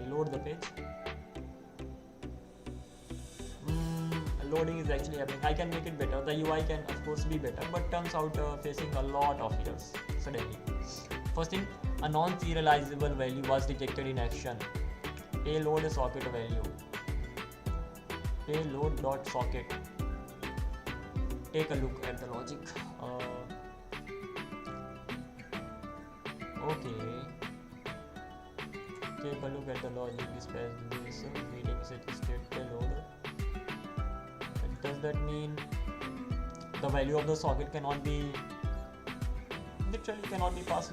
Speaker 1: Reload the page. Loading is actually happening. I can make it better. The UI can of course be better, but turns out facing a lot of errors suddenly. First thing, a non-serializable value was detected in action. Payload socket value. Payload dot socket. Take a look at the logic. Okay. Take a look at the logic. Dispatch this meeting set state payload. Does that mean the value of the socket cannot be literally cannot be passed?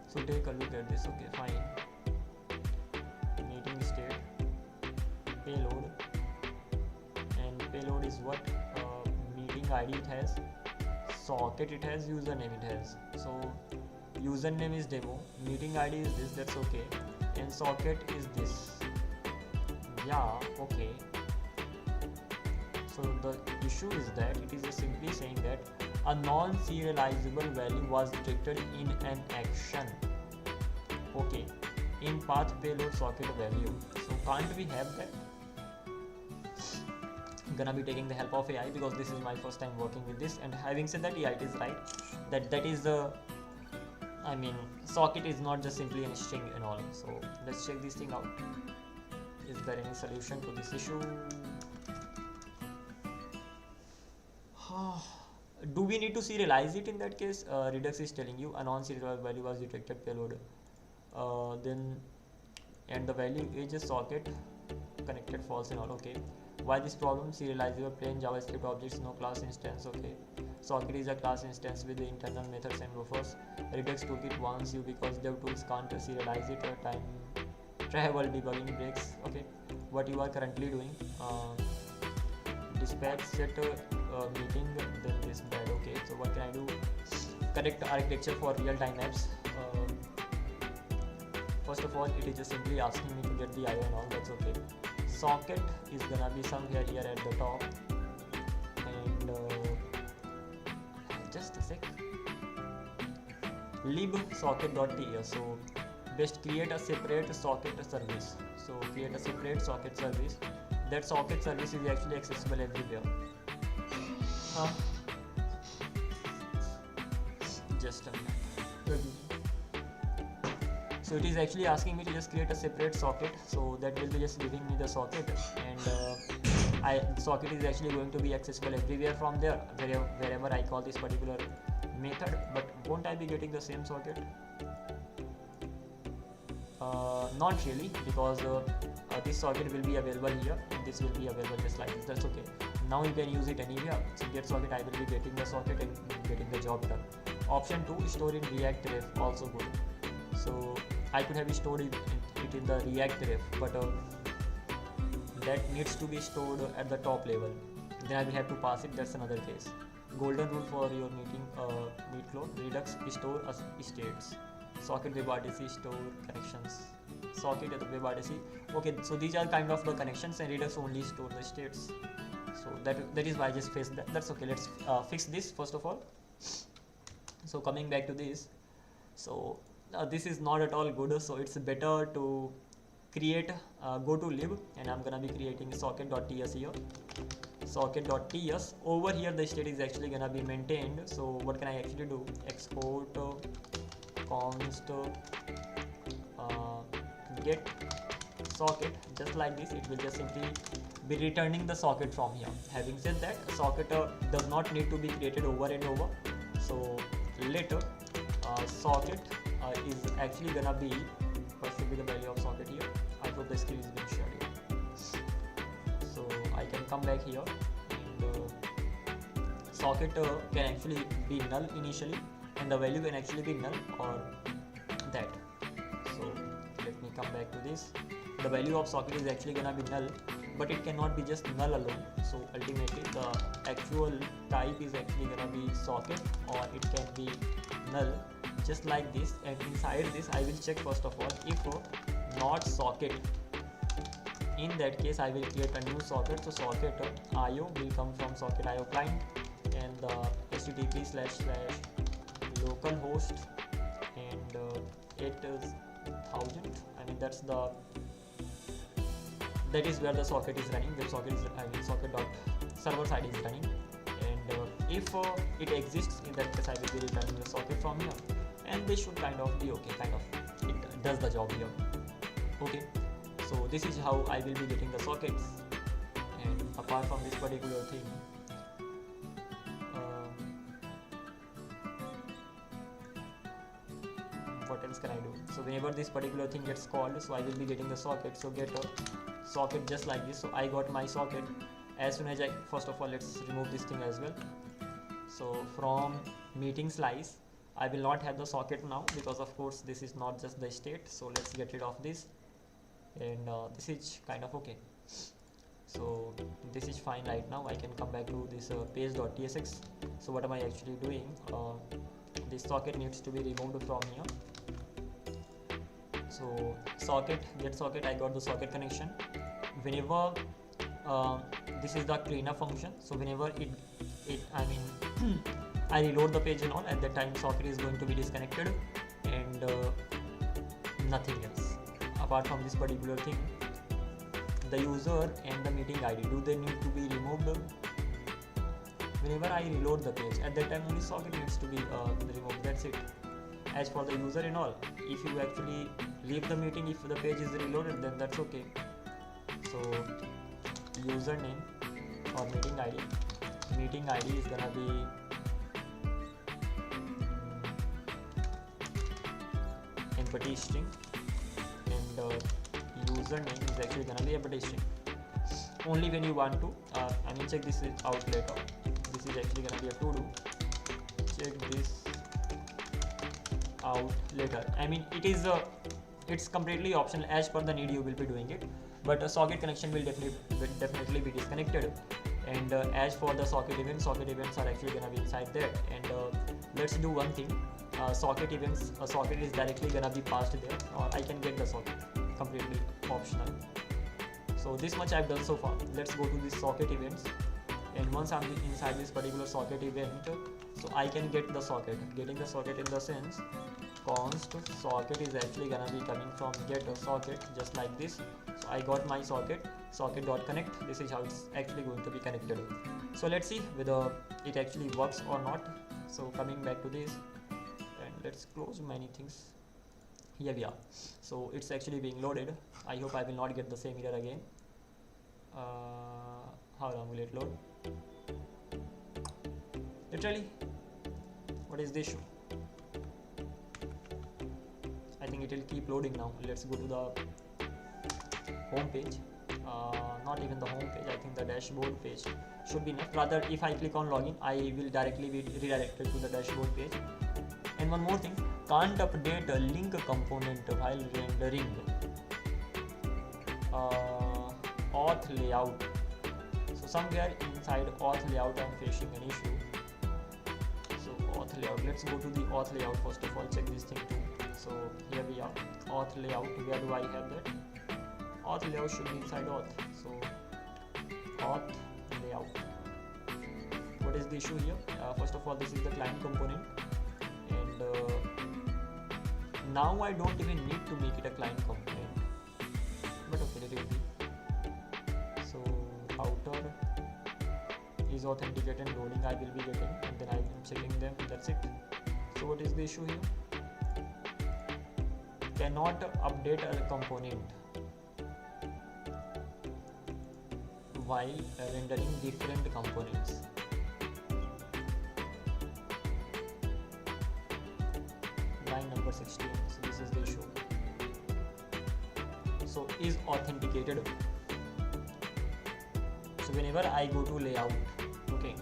Speaker 1: So take a look at this. Okay, fine. Meeting state payload, and payload is what? Meeting ID it has, socket it has, username it has. So username is demo, meeting ID is this, that's okay, and socket is this. Yeah, okay. So the issue is that it is just simply saying that a non-serializable value was detected in an action. Okay, in path payload socket value. So can't we have that? I'm gonna be taking the help of AI because this is my first time working with this. And having said that, yeah, it is right that is the, I mean, socket is not just simply a string and all. So let's check this thing out. Is there any solution to this issue? Do we need to serialize it in that case? Redux is telling you a non-serializable value was detected payload. Then and the value is a socket connected false and all. Okay. Why this problem? Serializable plain JavaScript objects, no class instance. Okay. Socket is a class instance with the internal methods and buffers. Redux toolkit warns you because dev tools can't serialize it. Time travel debugging breaks. Okay. What you are currently doing? dispatch set meeting, then this bad. Okay, so what can I do? Correct architecture for real-time apps. First of all, it is just simply asking me to get the IO and all. That's okay. Socket is gonna be somewhere here at the top, and just a sec. Lib socket.ts. So best create a separate socket service. So create a separate socket service. That socket service is actually accessible everywhere. Just a minute. So it is actually asking me to just create a separate socket. So that will be just giving me the socket, and socket is actually going to be accessible everywhere from there, wherever I call this particular method. But won't I be getting the same socket? Not really, because this socket will be available here, and this will be available just like this. That's okay. Now you can use it anywhere. So get socket, I will be getting the socket and getting the job done. Option 2, store in React ref, also good. So I could have stored it in the React ref, but that needs to be stored at the top level. Then I will have to pass it. That's another case. Golden rule for your meet clone: Redux store as states. Socket WebRTC store connections. Socket at the WebRTC. Okay, so these are kind of the connections, and Redux only store the states. So that is why I just faced that. That's okay. Let's fix this first of all. So coming back to this, so this is not at all good. So it's better to create go to lib, and I'm gonna be creating socket.ts here. Socket.ts. Over here the state is actually gonna be maintained. So what can I actually do? Export const get socket, just like this. It will just simply be returning the socket from here. Having said that, socket does not need to be created over and over. So later socket is actually gonna be, what should be the value of socket here? I thought the screen is being shared here. So I can come back here, and socket can actually be null initially, and the value can actually be null or that. So let me come back to this. The value of socket is actually gonna be null, but it cannot be just null alone. So ultimately the actual type is actually gonna be socket, or it can be null, just like this. And inside this I will check first of all if not socket. In that case I will create a new socket. So socket IO will come from socket IO client, and the http://localhost and 8000. I mean that is where the socket is running. The socket is, I mean, socket.server side is running, and if it exists, in that case I will be returning the socket from here, and this should kind of be okay. Kind of it does the job here. Okay, so this is how I will be getting the sockets. And apart from this particular thing, what else can I do? So whenever this particular thing gets called, so I will be getting the socket. So get a socket just like this. So I got my socket. As soon as first of all, let's remove this thing as well. So from meeting slice, I will not have the socket now, because of course this is not just the state. So let's get rid of this, and this is kind of okay. So this is fine right now. I can come back to this page.tsx. So what am I actually doing? This socket needs to be removed from here. So socket, get socket, I got the socket connection. Whenever this is the cleanup function, so whenever I mean I reload the page and all, at that time socket is going to be disconnected, and nothing else. Apart from this particular thing, the user and the meeting ID, do they need to be removed? Whenever I reload the page, at that time only socket needs to be removed. That's it. As for the user and all, if you actually leave the meeting, if the page is reloaded, then that's okay. So username or meeting ID is gonna be empty string, and username is actually gonna be empty string. Only when you want to, I mean, check this out later. This is actually gonna be a to do. Check this out later. I mean, it's completely optional. As per the need, you will be doing it, but a socket connection will definitely be disconnected, And as for the socket events are actually gonna be inside that. And let's do one thing. Socket events, a socket is directly gonna be passed there, or I can get the socket, completely optional. So this much I've done so far. Let's go to this socket events, and once I'm inside this particular socket event, so I can get the socket. Getting the socket in the sense, const socket is actually gonna be coming from get a socket, just like this. So I got my socket, socket.connect. This is how it's actually going to be connected. So let's see whether it actually works or not. So coming back to this, and let's close many things. Here we are. So it's actually being loaded. I hope I will not get the same error again. How long will it load? Literally, what is the issue? I think it will keep loading now. Let's go to the home page. Not even the home page, I think the dashboard page should be enough. Rather, if I click on login, I will directly be redirected to the dashboard page. And one more thing, can't update a link component while rendering auth layout. So somewhere inside auth layout I'm facing an issue. So auth layout, let's go to the auth layout first of all, check this thing too. So here we are, auth layout. Where do I have that? Auth layout should be inside auth. So auth layout. What is the issue here? First of all, this is the client component, and now I don't even need to make it a client component, but okay, let it be. So router is authenticated and loading I will be getting, and then I am checking them. That's it. So what is the issue here? Cannot update a component while rendering different components. Line number 16. So this is the issue. So is authenticated. So whenever I go to layout, okay,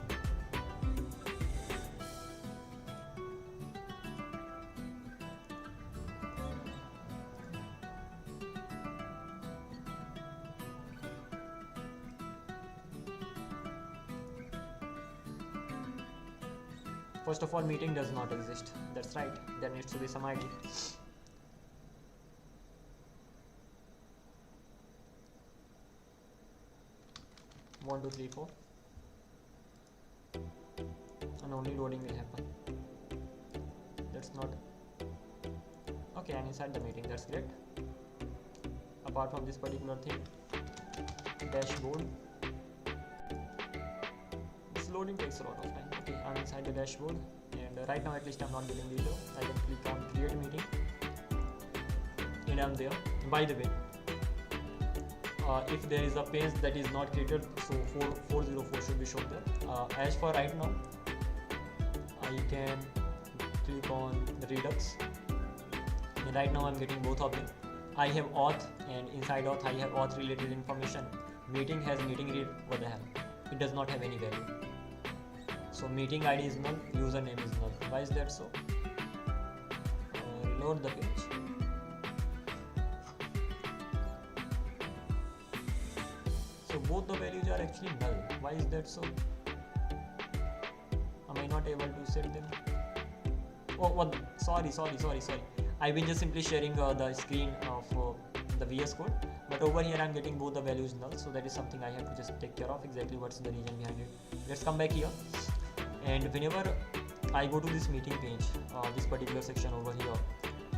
Speaker 1: first of all, meeting does not exist. That's right. There needs to be some ID. 1 2 3 4, and only loading will happen. That's not okay. I'm inside the meeting. That's great. Apart from this particular thing, dashboard. This loading takes a lot of time. Okay, I'm inside the dashboard, and right now at least I'm not getting the error. I can click on create meeting, and I'm there. By the way, if there is a page that is not created, so 404 should be shown there. As for right now, I can click on Redux, and right now I'm getting both of them. I have auth, and inside auth I have auth related information. Meeting has meeting read. What the hell? It does not have any value. So meeting ID is null, username is null. Why is that so? Reload the page. So both the values are actually null. Why is that so? Am I not able to set them? Oh, what? Sorry. I've been just simply sharing the screen of the VS Code, but over here I'm getting both the values null. So that is something I have to just take care of. Exactly what's the reason behind it. Let's come back here, and whenever I go to this meeting page, this particular section over here,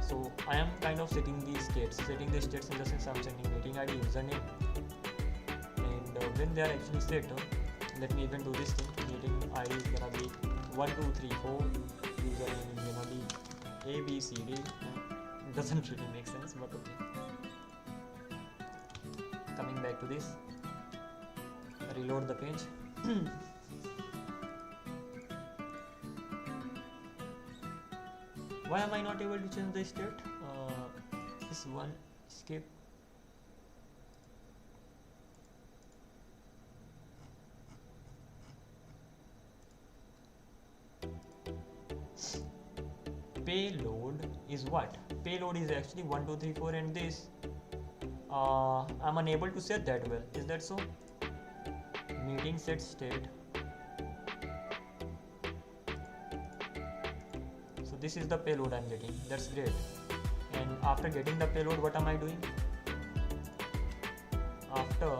Speaker 1: so I am kind of setting these states. Setting the states in the sense I'm sending meeting ID, username. When they are actually set, let me even do this thing. Meeting ID is gonna be 1 2 3 4. Username is gonna be ABCD. It doesn't really make sense, but okay. Coming back to this, reload the page. Why am I not able to change the state? This one escape. Payload is what? Payload is actually 1 2 3 4, and this I'm unable to set that well. Is that so? meeting set state. So this is the payload I'm getting. That's great. And after getting the payload, what am I doing? After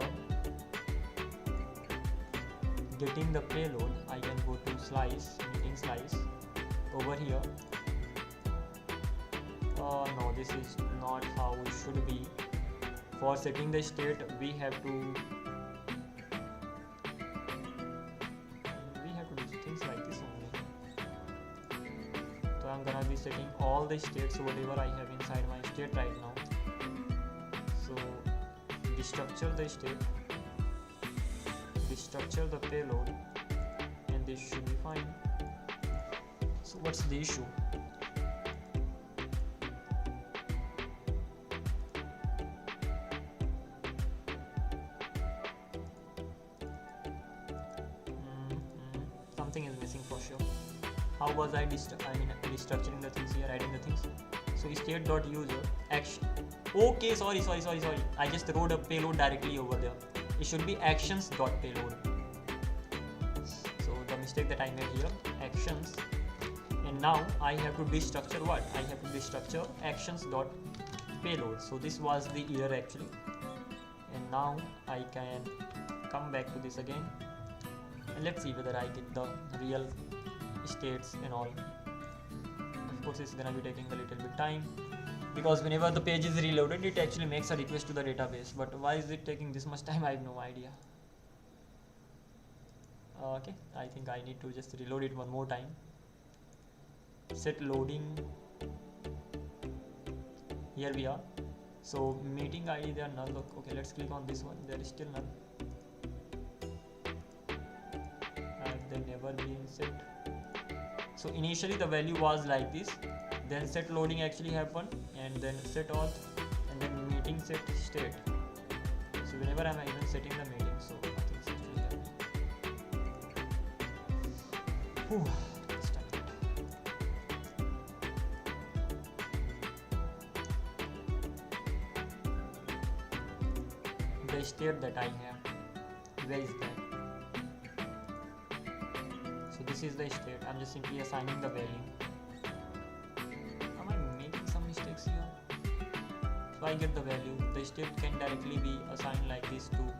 Speaker 1: getting the payload, I can go to slice, meeting slice over here. No, this is not how it should be. For setting the state, we have to do things like this only. So I'm gonna be setting all the states whatever I have inside my state right now. So destructure the state, destructure the payload, and this should be fine. So what's the issue? Something is missing for sure. How was I restructuring the things here, adding the things? So state.user action. Okay, sorry. I just wrote a payload directly over there. It should be actions.payload. So the mistake that I made here, actions. And now I have to destructure what? I have to destructure actions.payload. So this was the error actually. And now I can come back to this again. And let's see whether I get the real states and all. Of course it's gonna be taking a little bit time, because whenever the page is reloaded it actually makes a request to the database, but why is it taking this much time? I have no idea. Okay, I think I need to just reload it one more time. Set loading, here we are. So meeting ID, they are null. Okay, let's click on this one. There is still none. They never been set. So initially the value was like this, then set loading actually happened, and then set auth, and then meeting set state. So whenever I'm even setting the meeting, so nothing's actually happening. The state that I have, where is that? This is the state. I'm just simply assigning the value. Am I making some mistakes here? So I get the value. The state can directly be assigned like this too.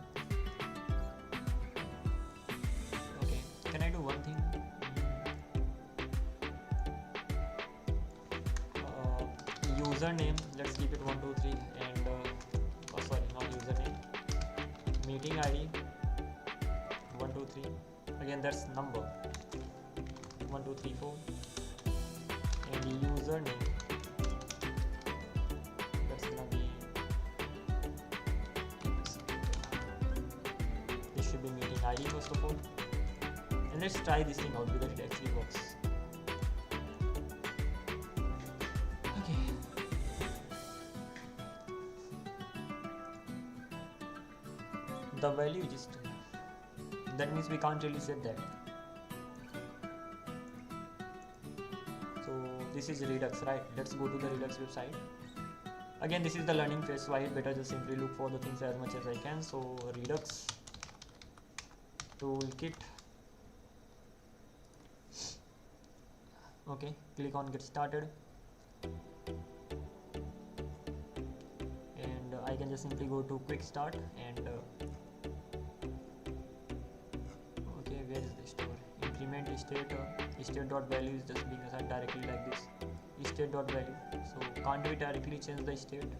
Speaker 1: Okay, can I do one thing? Username, let's keep it 123, and sorry, not username. Meeting ID 123. Again, that's number. 1 2 3 4, and the username, that's gonna be this should be meeting ID first of all, and let's try this thing out whether it actually works. Okay, the value is just, that means we can't really set that. This is Redux, right? Let's go to the Redux website. Again, this is the learning phase, so I better just simply look for the things as much as I can. So Redux toolkit. Okay, click on get started, and I can just simply go to quick start, and okay, where is the store? Increment state. State.value is just being assigned directly like this. State.value. So can't we directly change the state?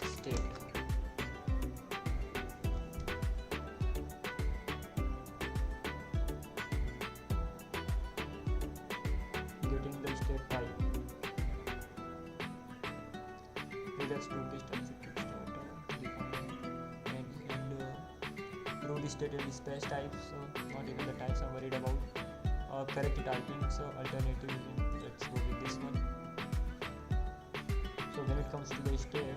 Speaker 1: State. Getting the state type. Redux toolkit stated dispatch types, so not even the types I'm worried about. Correct typing, so alternative, let's go with this one. So when it comes to the state,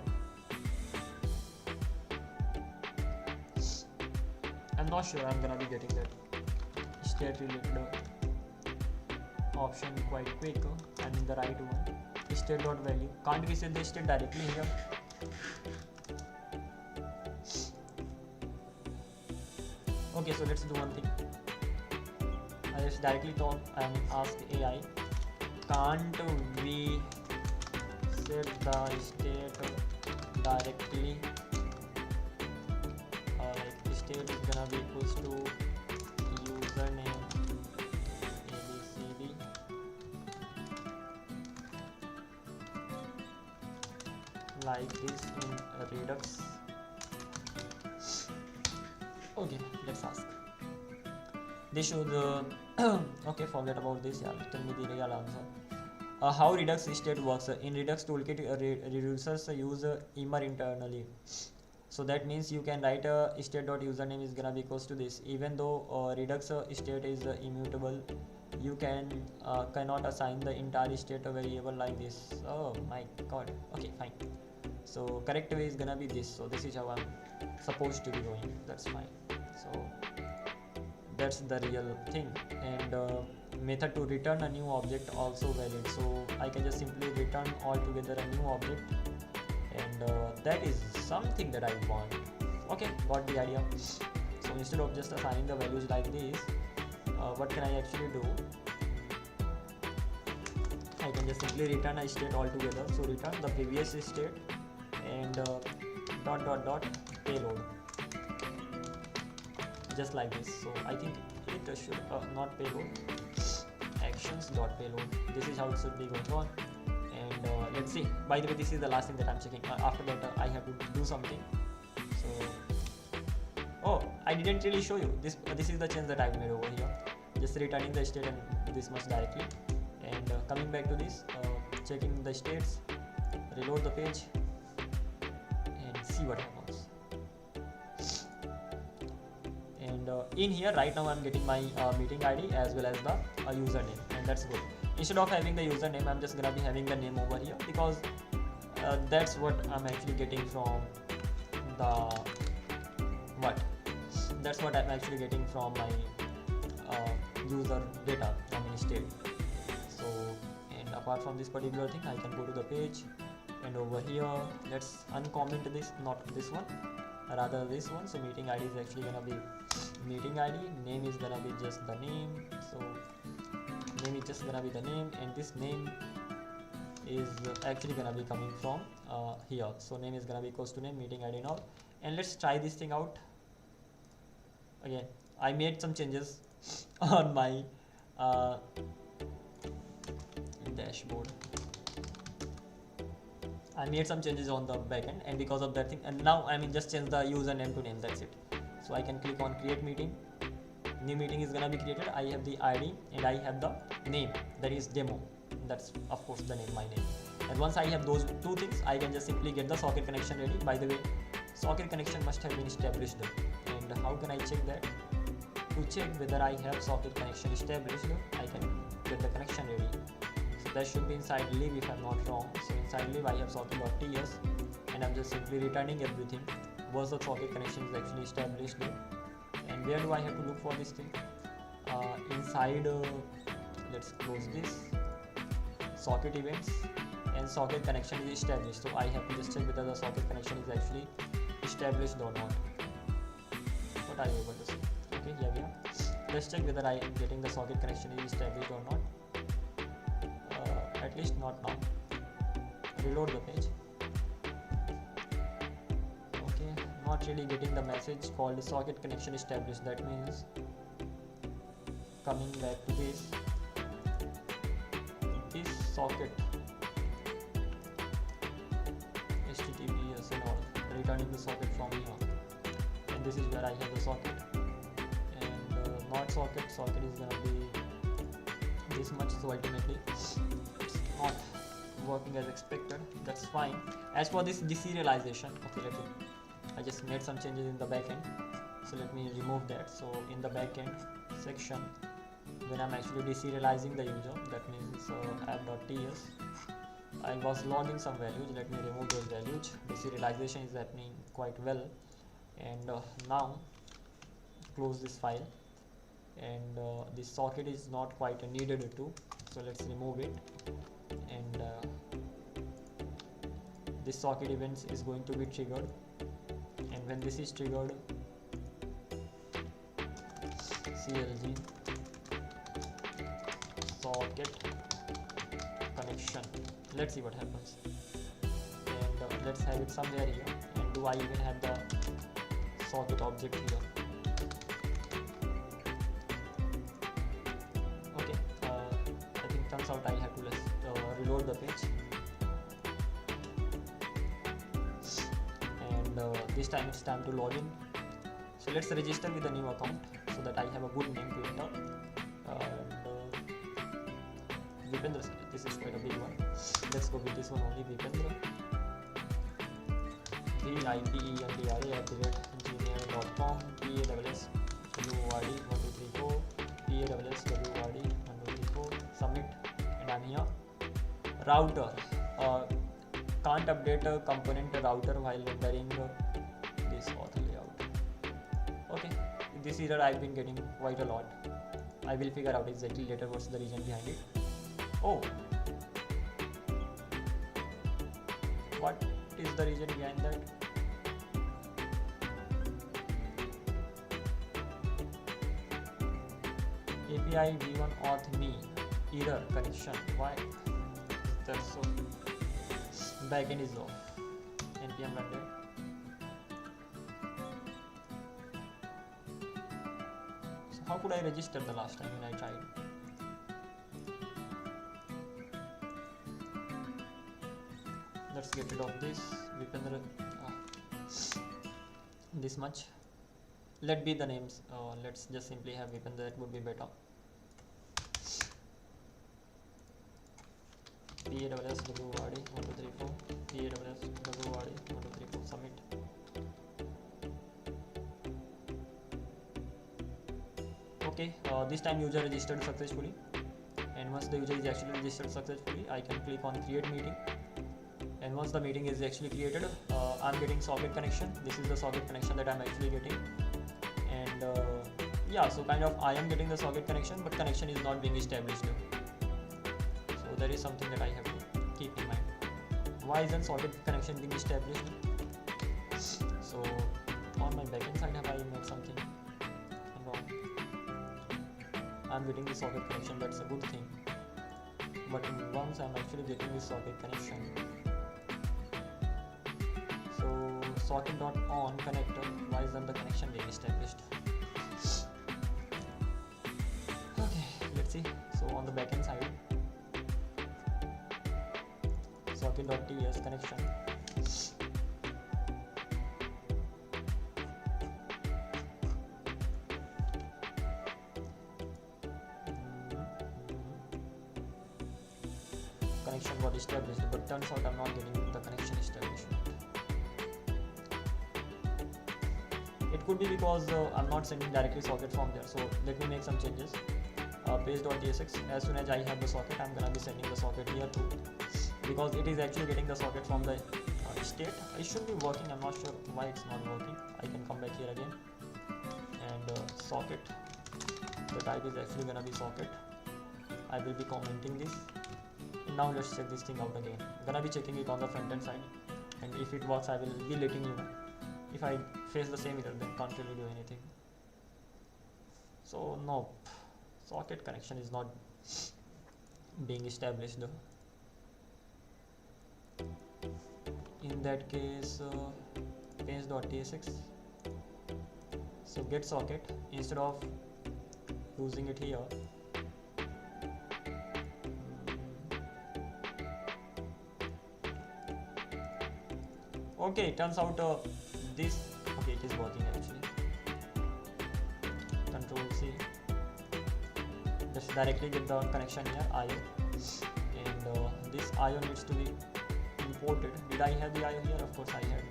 Speaker 1: I'm not sure I'm gonna be getting that state related option quite quick. I mean the right one. state dot value. Can't we set the state directly here? Okay, so let's do one thing. I just directly talk and ask AI, can't we set the state directly? Like state is gonna be equals to username ABCD like this in Redux. Okay, let's ask. This should okay, forget about this. Yeah, tell me the real answer. How Redux state works? In Redux toolkit, reducers use immer internally. So that means you can write a state.username is gonna be equals to this. Even though Redux state is immutable, you cannot assign the entire state a variable like this. Oh my god. Okay, fine. So correct way is gonna be this. So this is how I'm supposed to be going. That's fine. So that's the real thing. And method to return a new object also valid. So I can just simply return altogether a new object, and that is something that I want. Okay, got the idea. So instead of just assigning the values like this, what can I actually do? I can just simply return a state altogether. So return the previous state and dot payload, just like this. So I think it should not payload, actions dot payload. This is how it should be going on. And let's see. By the way, this is the last thing that I'm checking. After that, I have to do something. So, oh, I didn't really show you this. This is the change that I've made over here. Just returning the state and this much directly. And coming back to this, checking the states, reload the page, and see what happens. And in here right now I'm getting my meeting ID as well as the username, and that's good. Instead of having the username, I'm just gonna be having the name over here, because that's what I'm actually getting from the that's what I'm actually getting from my user data, I mean state. So, and apart from this particular thing, I can go to the page, and over here let's uncomment this, not this one, rather this one. So meeting ID is actually gonna be meeting ID, name is gonna be just the name. So name is just gonna be the name, and this name is actually gonna be coming from here. So name is gonna be equals to name, meeting ID and all. And let's try this thing out. Again, I made some changes on my dashboard. I made some changes on the backend, and because of that thing, and now I mean just change the username to name, that's it. So I can click on create meeting, new meeting is gonna be created. I have the ID and I have the name, that is demo. That's of course the name, my name. And once I have those two things, I can just simply get the socket connection ready. By the way, socket connection must have been established. And how can I check that? To check whether I have socket connection established, I can get the connection ready. So that should be inside live if I'm not wrong. So inside live I have socket.ts, and I'm just simply returning everything. Was the socket connection is actually established. And where do I have to look for this thing? Inside, let's close this, socket events, and socket connection is established. So I have to just check whether the socket connection is actually established or not. What are you able to see? Okay, here we are. Let's check whether I am getting the socket connection is established or not. At least not now. Reload the page. Okay, not really getting the message called socket connection established. That means coming back to this socket, HTTPS and all, returning the socket from here, and this is where I have the socket. And not socket is gonna be this much. So ultimately it's not working as expected. That's fine. As for this deserialization, okay, I just made some changes in the backend, so let me remove that. So in the backend section, when I'm actually deserializing the user, that means app.ts, I was logging some values. Let me remove those values. Deserialization is happening quite well. And now close this file, and this socket is not quite needed to, so let's remove it. And this socket events is going to be triggered, and when this is triggered, CLG socket connection. Let's see what happens, and let's have it somewhere here. And do I even have the socket object here? Okay, I think turns out I have to reload the page, and this time it's time to log in. So let's register with a new account so that I have a good name to enter. Vipendra, this is quite a big one. Let's go with this one only, Vipendra. VIPENDRA@gmail.com, PAWSWORD1234, PAWSWORD1234, submit, and I'm here. Router, can't update a component router while rendering this auth layout. Okay, this error I've been getting quite a lot. I will figure out exactly later what's the reason behind it. Oh, what is the reason behind that? API v1 auth me error connection. Why is that so? Backend is off. npm run dev. So how could I register the last time when I tried? Let's get rid of this. Vipendra, this much. Let be the names. Let's just simply have Vipendra. That would be better. PAWSWORD1234, PAWSWORD1234, submit. Okay, this time user registered successfully, and once the user is actually registered successfully, I can click on create meeting. And once the meeting is actually created, I'm getting socket connection. This is the socket connection that I'm actually getting, and yeah, so kind of I am getting the socket connection, but connection is not being established. So there is something that I have to keep in mind. Why isn't socket connection being established? So on my backend side, have I made something wrong? I'm getting the socket connection, that's a good thing. But once I'm actually getting the socket connection, socket.on connector, why isn't the connection being established? Okay, let's see. So on the backend side, socket.ts connection. Connection got established, but turns out I'm not getting the connection established. It could be because I'm not sending directly socket from there. So let me make some changes. Page.tsx, as soon as I have the socket, I'm gonna be sending the socket here too, because it is actually getting the socket from the state. It should be working. I'm not sure why it's not working. I can come back here again, and socket, the type is actually gonna be socket. I will be commenting this, and now let's check this thing out again. I'm gonna be checking it on the front end side, and if it works, I will be letting you know. If I face the same error, then can't really do anything. So no, socket connection is not being established. In that case, page.tsx, so get socket, instead of using it here, okay, it turns out this, okay, it is working actually. Control C, just directly get the connection here, IO, and this IO needs to be imported. Did I have the IO here? Of course I had.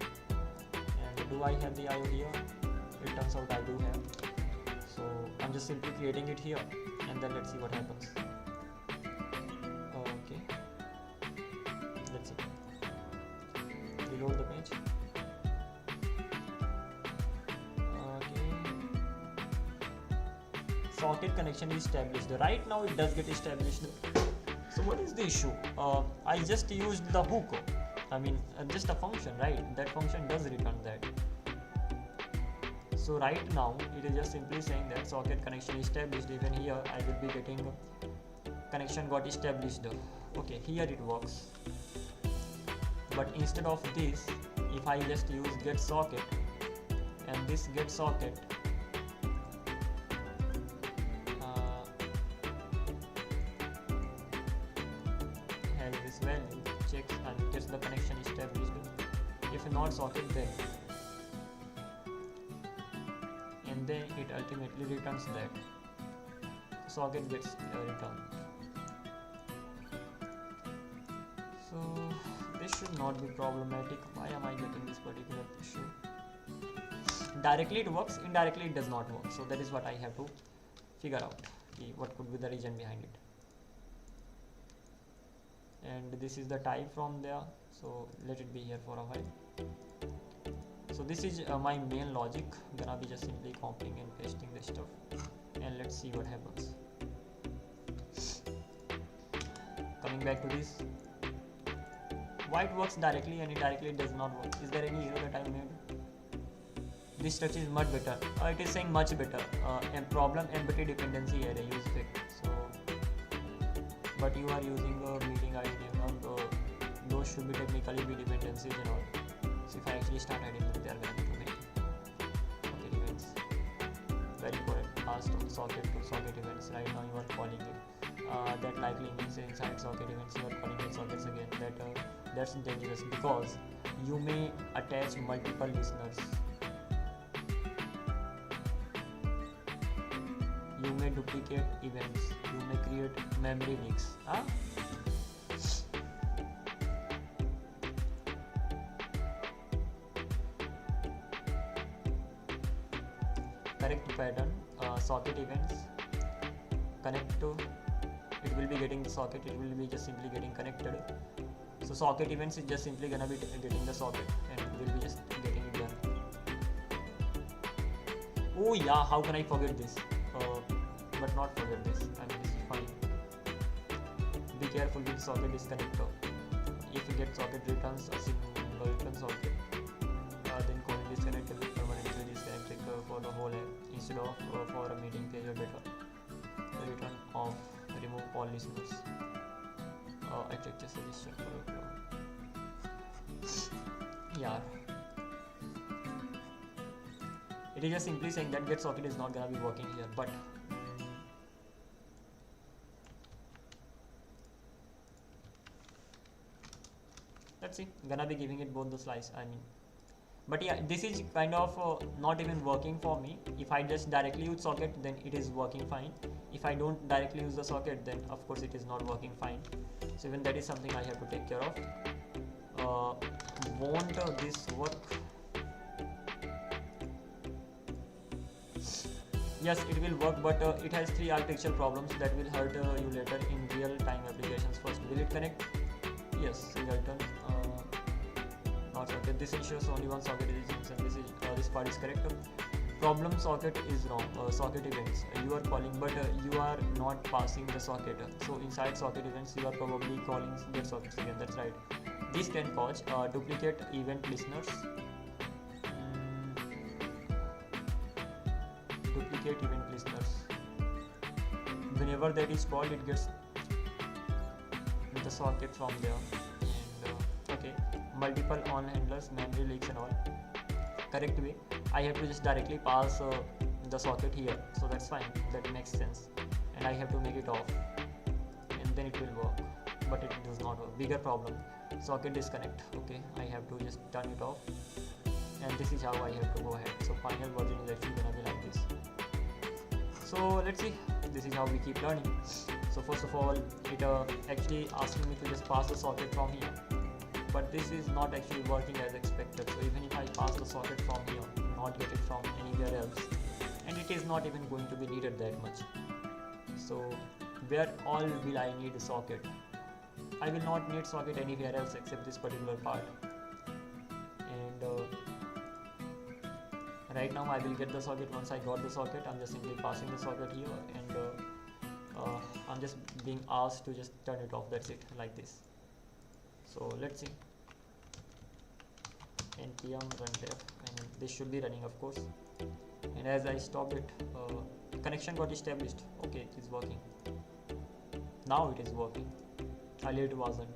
Speaker 1: And do I have the IO here? It turns out I do have. So I'm just simply creating it here, and then let's see what happens. Okay, let's see. Reload the page. Socket connection is established. Right now it does get established. So what is the issue? I just used the hook I mean just a function, right? That function does return that. So right now it is just simply saying that socket connection established. Even here I will be getting connection got established. Okay, here it works. But instead of this, if I just use get socket, and this get socket has this value, checks and gets the connection established. If not socket, then and then it ultimately returns that socket gets returned. So this should not be problematic. Why am I getting this particular issue? Directly it works, indirectly it does not work. So that is what I have to figure out, what could be the reason behind it. And this is the type from there, so let it be here for a while. So this is my main logic. Gonna be just simply copying and pasting this stuff, and let's see what happens. Coming back to this, why it works directly and indirectly it does not work? Is there any error that I made? This structure is much better. It is saying much better. And problem empty dependency array use effect. So, but you are using a meeting ID, those should be technically be dependencies and all. So if I actually start adding them, they are going to make okay events. Very important. Past socket to socket events. Right now you are calling it. That likely means inside socket events you are calling it sockets again. That's dangerous because you may attach multiple listeners. You may duplicate events. You may create memory leaks. Correct pattern. Socket events. Connect to. It will be getting the socket. It will be just simply getting connected. So socket events is just simply gonna be getting the socket, and it will be just getting it done. Oh yeah, how can I forget this? But not forget this. I mean, this is fine. Be careful with socket disconnector. If you get socket returns a single return socket, then call it disconnect will permanently disconnect it for the whole app instead of for a meeting page or better. Return off, remove all listeners. I take just suggestion for it. Yeah. It is just simply saying that get socket is not gonna be working here, but let's see. Gonna be giving it both the slice. I mean, but yeah, this is kind of not even working for me. If I just directly use socket, then it is working fine. If I don't directly use the socket, then of course it is not working fine. So even that is something I have to take care of. Won't this work? Yes, it will work, but it has 3 architectural problems that will hurt you later in real-time applications. First, will it connect? Yes, singleton. Not socket. This ensures only one socket is used, and this part is correct. Problem socket is wrong. Socket events you are calling, but you are not passing the socket. So inside socket events, you are probably calling get sockets again. That's right. This can cause duplicate event listeners. Duplicate event listeners. Whenever that is called, it gets the socket from there. And okay, multiple on handlers, memory leaks and all. Correct way. I have to just directly pass the socket here, so that's fine. That makes sense. And I have to make it off, and then it will work. But it does not work. Bigger problem. Socket disconnect. Okay, I have to just turn it off, and this is how I have to go ahead. So final version is actually gonna be like this. So let's see. This is how we keep learning. So first of all, it actually asking me to just pass the socket from here, but this is not actually working as expected. So even if I pass the socket from here, not get it from anywhere else, and it is not even going to be needed that much. So where all will I need a socket? I will not need socket anywhere else except this particular part. And right now I will get the socket. Once I got the socket, I'm just simply passing the socket here, and I'm just being asked to just turn it off. That's it, like this. So let's see. npm run dev, and this should be running, of course. And as I stopped it, connection got established. Okay, it is working. Now it is working. Earlier it wasn't.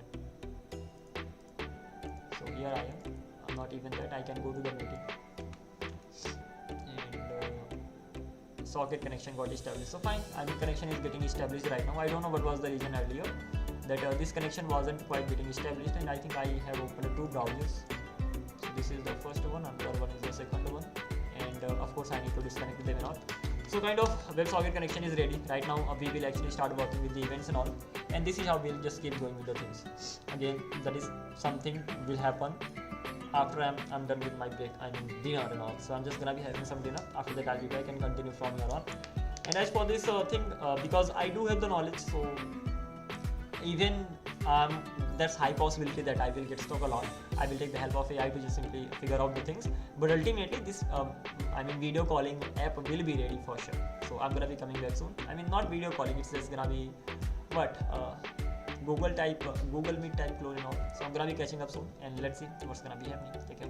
Speaker 1: So here I am. I'm not even that. I can go to the meeting. And socket connection got established. So fine. I mean, connection is getting established right now. I don't know what was the reason earlier that this connection wasn't quite getting established. And I think I have opened 2 browsers. So this is the first one. Another one is the second one. And of course I need to disconnect them and all. So kind of WebSocket connection is ready. Right now we will actually start working with the events and all. And this is how we'll just keep going with the things. Again, that is something will happen after I'm done with my break. I mean dinner and all. So I'm just gonna be having some dinner. After that I'll be back and continue from here on. And as for this thing, because I do have the knowledge, so even there's high possibility that I will get stuck a lot. I will take the help of AI to just simply figure out the things. But ultimately this video calling app will be ready for sure. So I'm gonna be coming back soon. I mean not video calling, it's just gonna be what Google Meet type clone and all. So I'm gonna be catching up soon, and let's see what's gonna be happening. Take care.